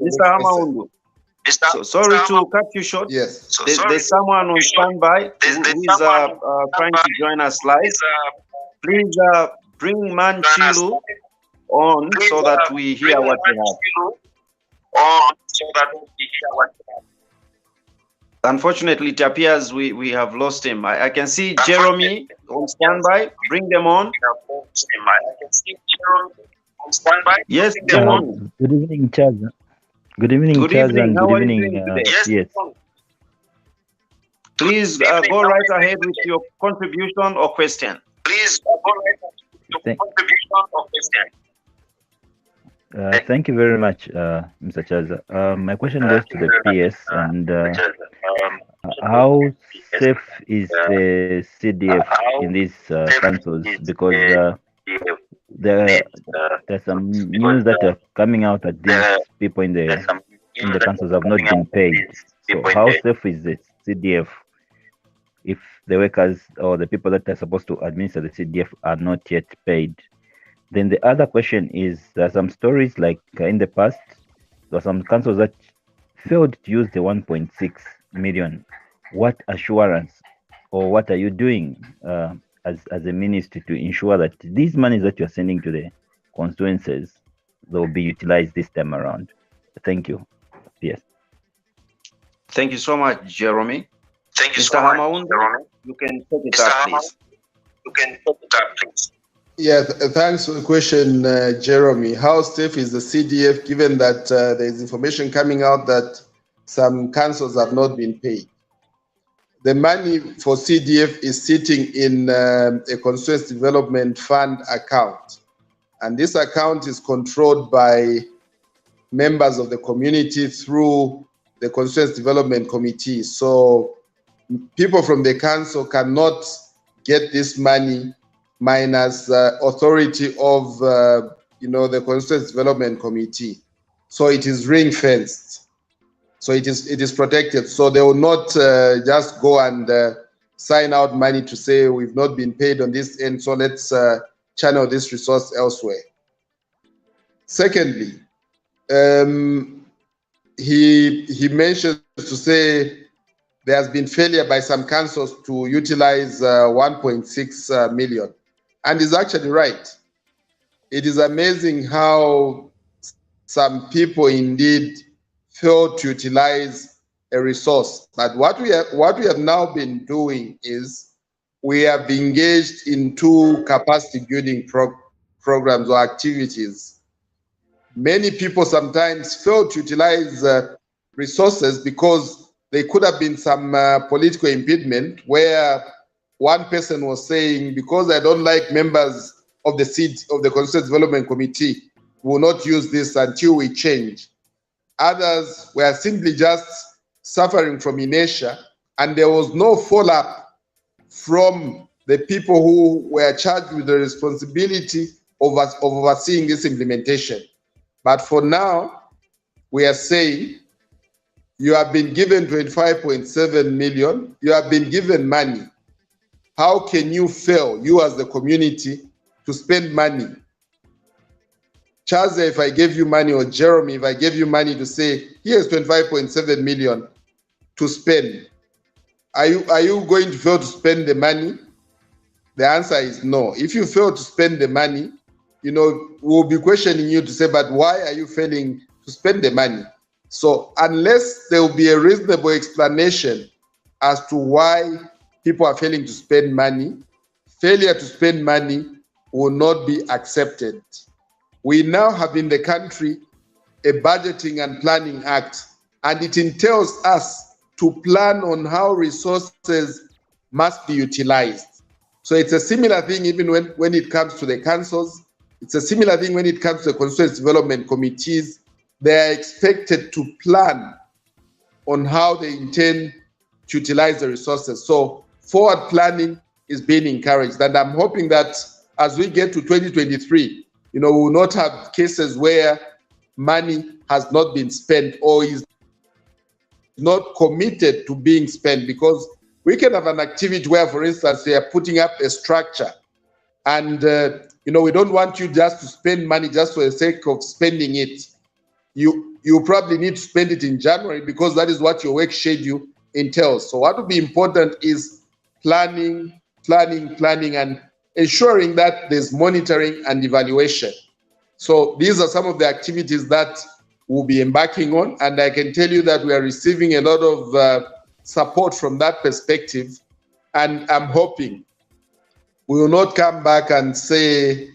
Mr. Haamaundu, so sorry to cut you short. Yes. There's someone on standby who is trying to join us live. Please bring Manchilu on so that we hear what we have. Unfortunately, it appears we have lost him. I can see Jeremy on standby. Bring them on. Yes, Jeremy. Good evening, Chaza. Good evening, Chaza, and good evening. Yes. Please go right ahead with your contribution or question. Thank you very much, Mr. Chaza. My question goes to the PS, and how safe is the CDF in these councils? Because there's some news that are coming out that these people in the councils have not been paid. So how safe is the CDF if the workers or the people that are supposed to administer the CDF are not yet paid? Then the other question is, there are some stories like in the past, there are some councils that failed to use the 1.6 million. What assurance or what are you doing as a ministry to ensure that these monies that you're sending to the constituencies, they will be utilized this time around? Thank you. Yes. Thank you so much, Jeremy. Thank you Mr. so much, Haamaundu, Jeremy. you can take it up, please. You can take it up, please. Yeah, thanks for the question, Jeremy. How safe is the CDF given that there's information coming out that some councils have not been paid? The money for CDF is sitting in a Constituency Development Fund account. And this account is controlled by members of the community through the Constituency Development Committee. So people from the council cannot get this money minus authority of the Constituency Development Committee. So it is ring fenced. So it is protected. So they will not just go and sign out money to say we've not been paid on this end, so let's channel this resource elsewhere. Secondly, he mentioned to say there has been failure by some councils to utilize 1.6 million. And he's actually right. It is amazing how some people indeed fail to utilize a resource. But what we have now been doing is we have engaged in 2 capacity building programs or activities. Many people sometimes fail to utilize resources because there could have been some political impediment where one person was saying, because I don't like members of the seat of the Constituency Development Committee, we will not use this until we change. Others were simply just suffering from inertia, and there was no follow-up from the people who were charged with the responsibility of overseeing this implementation. But for now, we are saying you have been given 25.7 million, you have been given money. How can you fail, you as the community, to spend money? Chaza, if I gave you money, or Jeremy, if I gave you money to say, here's 25.7 million to spend, are you going to fail to spend the money? The answer is no. If you fail to spend the money, we'll be questioning you to say, but why are you failing to spend the money? So unless there will be a reasonable explanation as to why people are failing to spend money, failure to spend money will not be accepted. We now have in the country a Budgeting and Planning Act, and it entails us to plan on how resources must be utilized. So it's a similar thing even when it comes to the councils. It's a similar thing when it comes to the Constituency Development Committees. They are expected to plan on how they intend to utilize the resources. So forward planning is being encouraged. And I'm hoping that as we get to 2023, we will not have cases where money has not been spent or is not committed to being spent, because we can have an activity where, for instance, they are putting up a structure and, we don't want you just to spend money just for the sake of spending it. You probably need to spend it in January because that is what your work schedule entails. So what would be important is planning, and ensuring that there's monitoring and evaluation. So these are some of the activities that we'll be embarking on, and I can tell you that we are receiving a lot of support from that perspective, and I'm hoping we will not come back and say,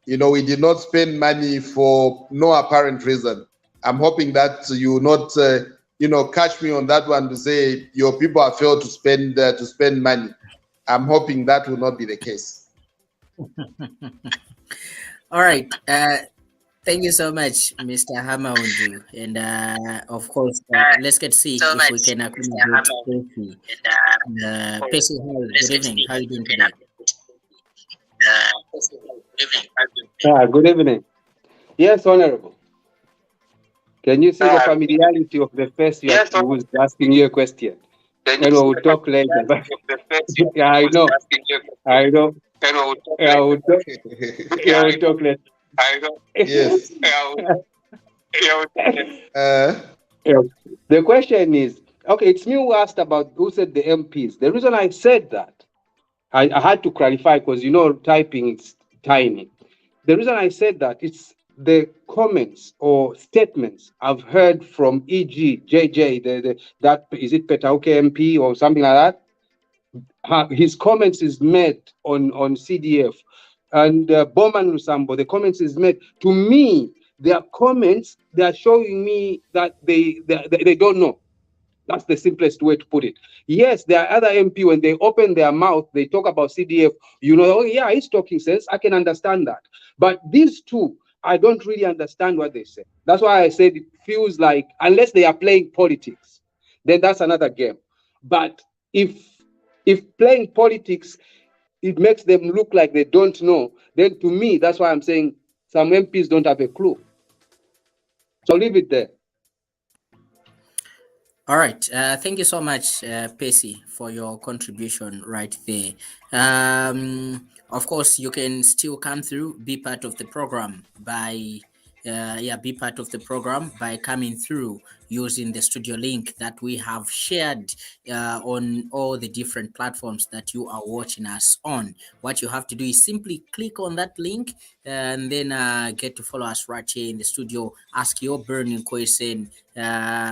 we did not spend money for no apparent reason. I'm hoping that you will not, catch me on that one to say your people have failed to spend money. I'm hoping that will not be the case. All right. Thank you so much, Mr. Haamaundu. And of course, let's get to see if we can accommodate Percy. Percy, good evening. How are you doing today? Good evening. Yes, Honorable. Can you see the familiarity of the face you was asking you a question? And we'll talk later. Yeah, I know. Yeah, we'll talk later. Yes. The question is, okay, it's me who asked about who said the MPs. The reason I said that I had to clarify because, you know, typing is tiny. The reason I said that, it's the comments or statements I've heard from E.G. JJ, that is it Petauke MP or something like that? His comments is made on CDF. And Bowman Lusambo, the comments is made. To me, their comments, they are showing me that they don't know. That's the simplest way to put it. Yes, there are other MP, when they open their mouth, they talk about CDF, you know, oh yeah, he's talking sense. I can understand that. But these two, I don't really understand what they say. That's why I said it feels like, unless they are playing politics, then that's another game. But if playing politics, it makes them look like they don't know, then to me, that's why I'm saying some MPs don't have a clue. So leave it there. All right. Thank you so much, Pacey, for your contribution right there. Of course, you can still come through, be part of the program by be part of the program by coming through using the studio link that we have shared on all the different platforms that you are watching us on. What you have to do is simply click on that link and then get to follow us right here in the studio, ask your burning question,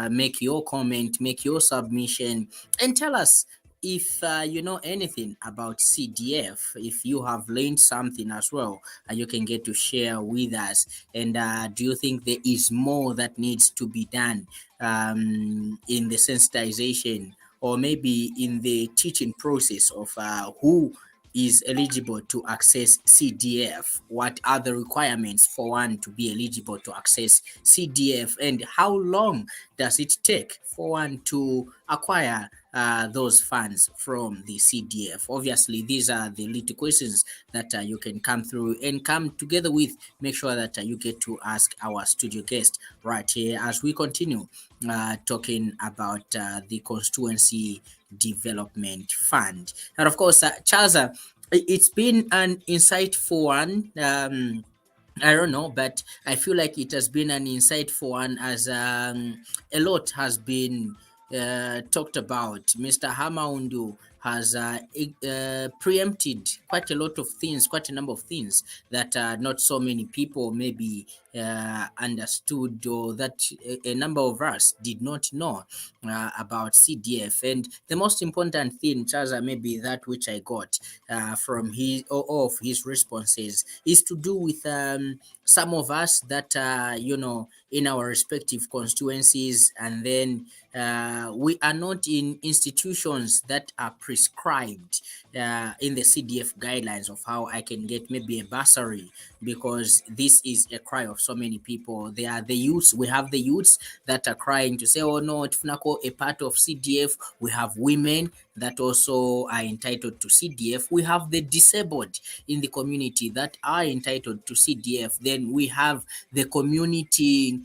make your comment, make your submission, and tell us if you know anything about CDF, if you have learned something as well, you can get to share with us. And do you think there is more that needs to be done in the sensitization or maybe in the teaching process of who is eligible to access CDF? What are the requirements for one to be eligible to access CDF, and how long does it take for one to acquire those funds from the CDF? Obviously, these are the little questions that you can come through and come together with. Make sure that you get to ask our studio guest right here as we continue talking about the Constituency Development Fund. And of course, Chaza, it's been an insightful one. I don't know, but I feel like it has been an insightful one as a lot has been talked about. Mr. Haamaundu has preempted quite a lot of things, quite a number of things that not so many people maybe understood, or that a number of us did not know about CDF. And the most important thing, Chaza, maybe that which I got from his or of his responses is to do with some of us that you know, in our respective constituencies, and then we are not in institutions that are prescribed in the CDF guidelines of how I can get maybe a bursary, because this is a cry of so many people. They are the youths. We have the youths that are crying to say, oh no, it's not a part of CDF. We have women that also are entitled to CDF. We have the disabled in the community that are entitled to CDF. Then we have the community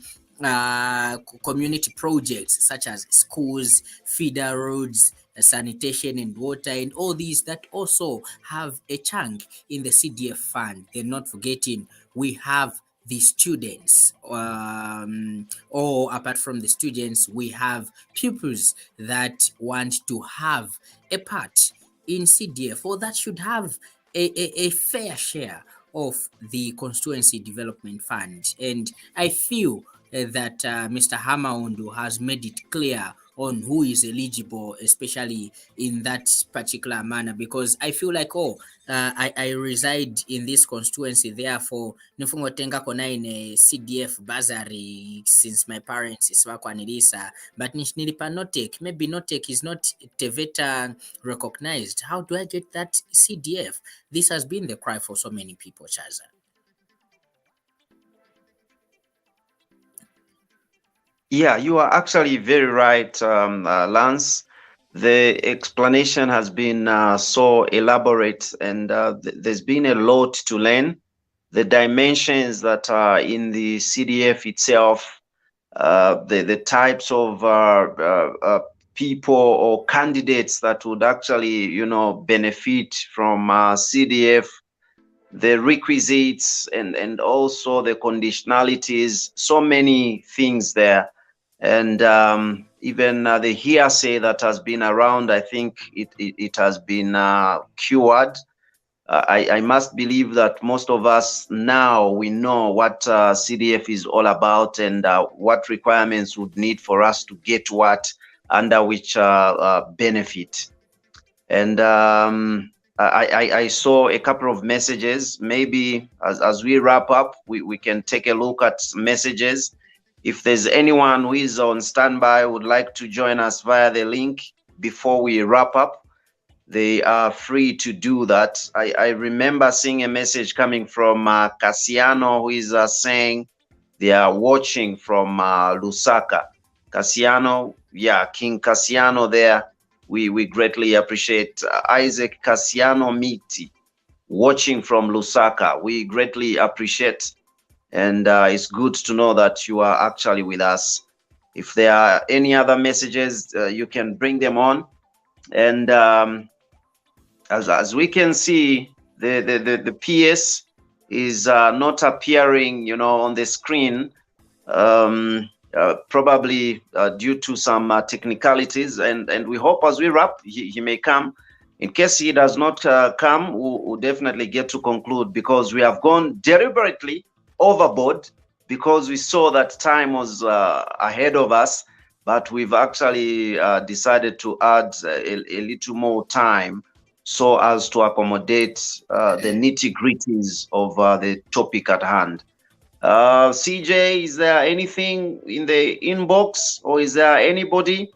projects such as schools, feeder roads, sanitation and water, and all these that also have a chunk in the CDF fund. They're not forgetting we have the students, or apart from the students, we have pupils that want to have a part in CDF, or that should have a fair share of the Constituency Development Fund. And I feel that Mr. Haamaundu has made it clear on who is eligible, especially in that particular manner, because I feel like, I reside in this constituency, therefore nifungo tenga kona in a CDF bursary since my parents is wakwanilisa, but nilipa notek, maybe notek is not TVETA recognized. How do I get that CDF? This has been the cry for so many people, Chaza. Yeah, you are actually very right, Lance. The explanation has been so elaborate, and there's been a lot to learn. The dimensions that are in the CDF itself, the types of people or candidates that would actually, you know, benefit from CDF, the requisites, and also the conditionalities, so many things there. And even the hearsay that has been around, I think it has been cured. I must believe that most of us now, we know what CDF is all about and what requirements would need for us to get what, under which benefit. And I saw a couple of messages. Maybe as we wrap up, we can take a look at messages. If there's anyone who is on standby, would like to join us via the link before we wrap up, they are free to do that. I remember seeing a message coming from Cassiano, who is saying they are watching from Lusaka. Cassiano, yeah, King Cassiano there. We greatly appreciate Isaac Cassiano Miti watching from Lusaka. We greatly appreciate, and it's good to know that you are actually with us. If there are any other messages, you can bring them on. And as we can see, the PS is not appearing, on the screen. Probably due to some technicalities, and we hope as we wrap, he may come. In case he does not come, we'll definitely get to conclude, because we have gone deliberately overboard, because we saw that time was ahead of us, but we've actually decided to add a little more time so as to accommodate the nitty-gritties of the topic at hand. CJ, is there anything in the inbox, or is there anybody?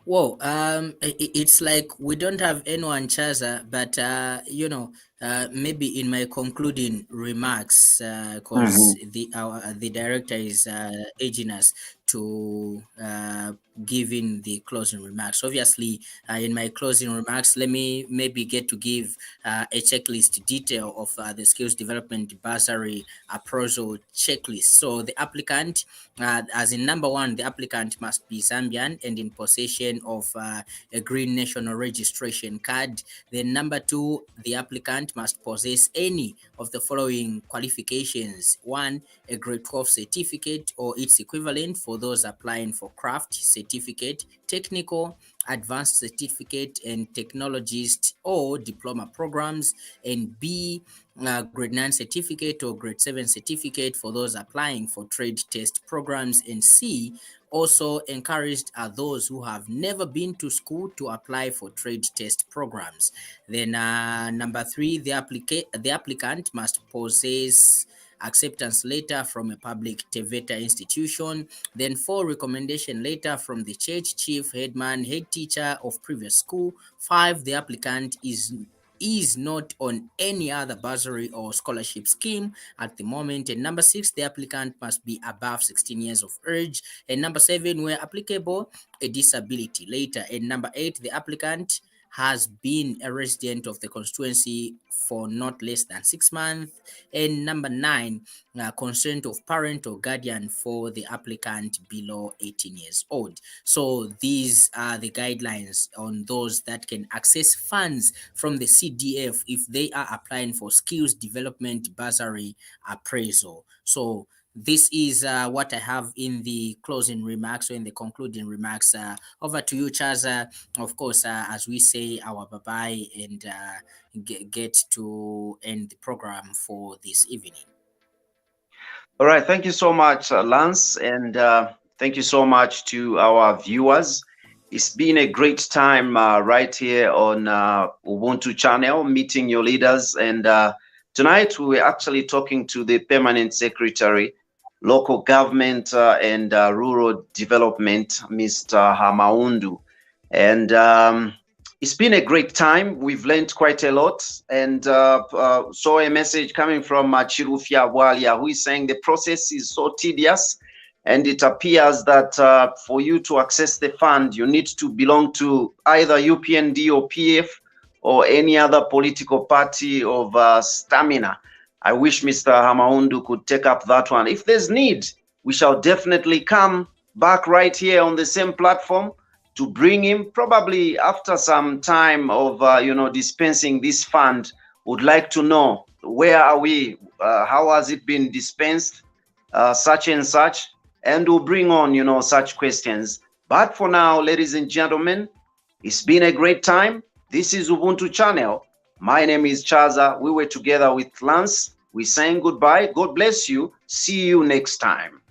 Well, it's like we don't have anyone, Chaza, but maybe in my concluding remarks, because the director is urging us to give in the closing remarks. Obviously, in my closing remarks, let me maybe get to give a checklist detail of the skills development bursary appraisal checklist. So the applicant, as in number one, the applicant must be Zambian and in possession of a green national registration card. Then number two, the applicant must possess any of the following qualifications. One, a grade 12 certificate or its equivalent for those applying for craft certificate, technical, advanced certificate and technologist or diploma programs, and B, grade 9 certificate or grade 7 certificate for those applying for trade test programs, and C, also encouraged are those who have never been to school to apply for trade test programs. Then number three, the applicant must possess acceptance letter from a public TVETA institution. Then 4, recommendation letter from the church chief, headman, head teacher of previous school. 5, the applicant is not on any other bursary or scholarship scheme at the moment. And number 6, the applicant must be above 16 years of age. And number 7, where applicable, a disability letter. And number 8, the applicant has been a resident of the constituency for not less than 6 months. And number 9, consent of parent or guardian for the applicant below 18 years old. So these are the guidelines on those that can access funds from the CDF if they are applying for skills development bursary appraisal. So this is what I have in the closing remarks or in the concluding remarks. Over to you, Chaza. Of course, as we say our bye-bye and get to end the program for this evening. All right. Thank you so much, Lance. And thank you so much to our viewers. It's been a great time right here on Ubuntu channel, meeting your leaders. And tonight we were actually talking to the Permanent Secretary, Local Government and Rural Development, Mr. Haamaundu. And it's been a great time. We've learned quite a lot, and saw a message coming from Chirufia Walia, who is saying the process is so tedious, and it appears that for you to access the fund, you need to belong to either UPND or PF or any other political party of stamina. I wish Mr. Haamaundu could take up that one. If there's need, we shall definitely come back right here on the same platform to bring him, probably after some time of, dispensing this fund. Would like to know, where are we? How has it been dispensed? Such and such. and we'll bring on, you know, such questions. But for now, ladies and gentlemen, it's been a great time. This is Ubuntu Channel. My name is Chaza. We were together with Lance. We saying goodbye. God bless you. See you next time.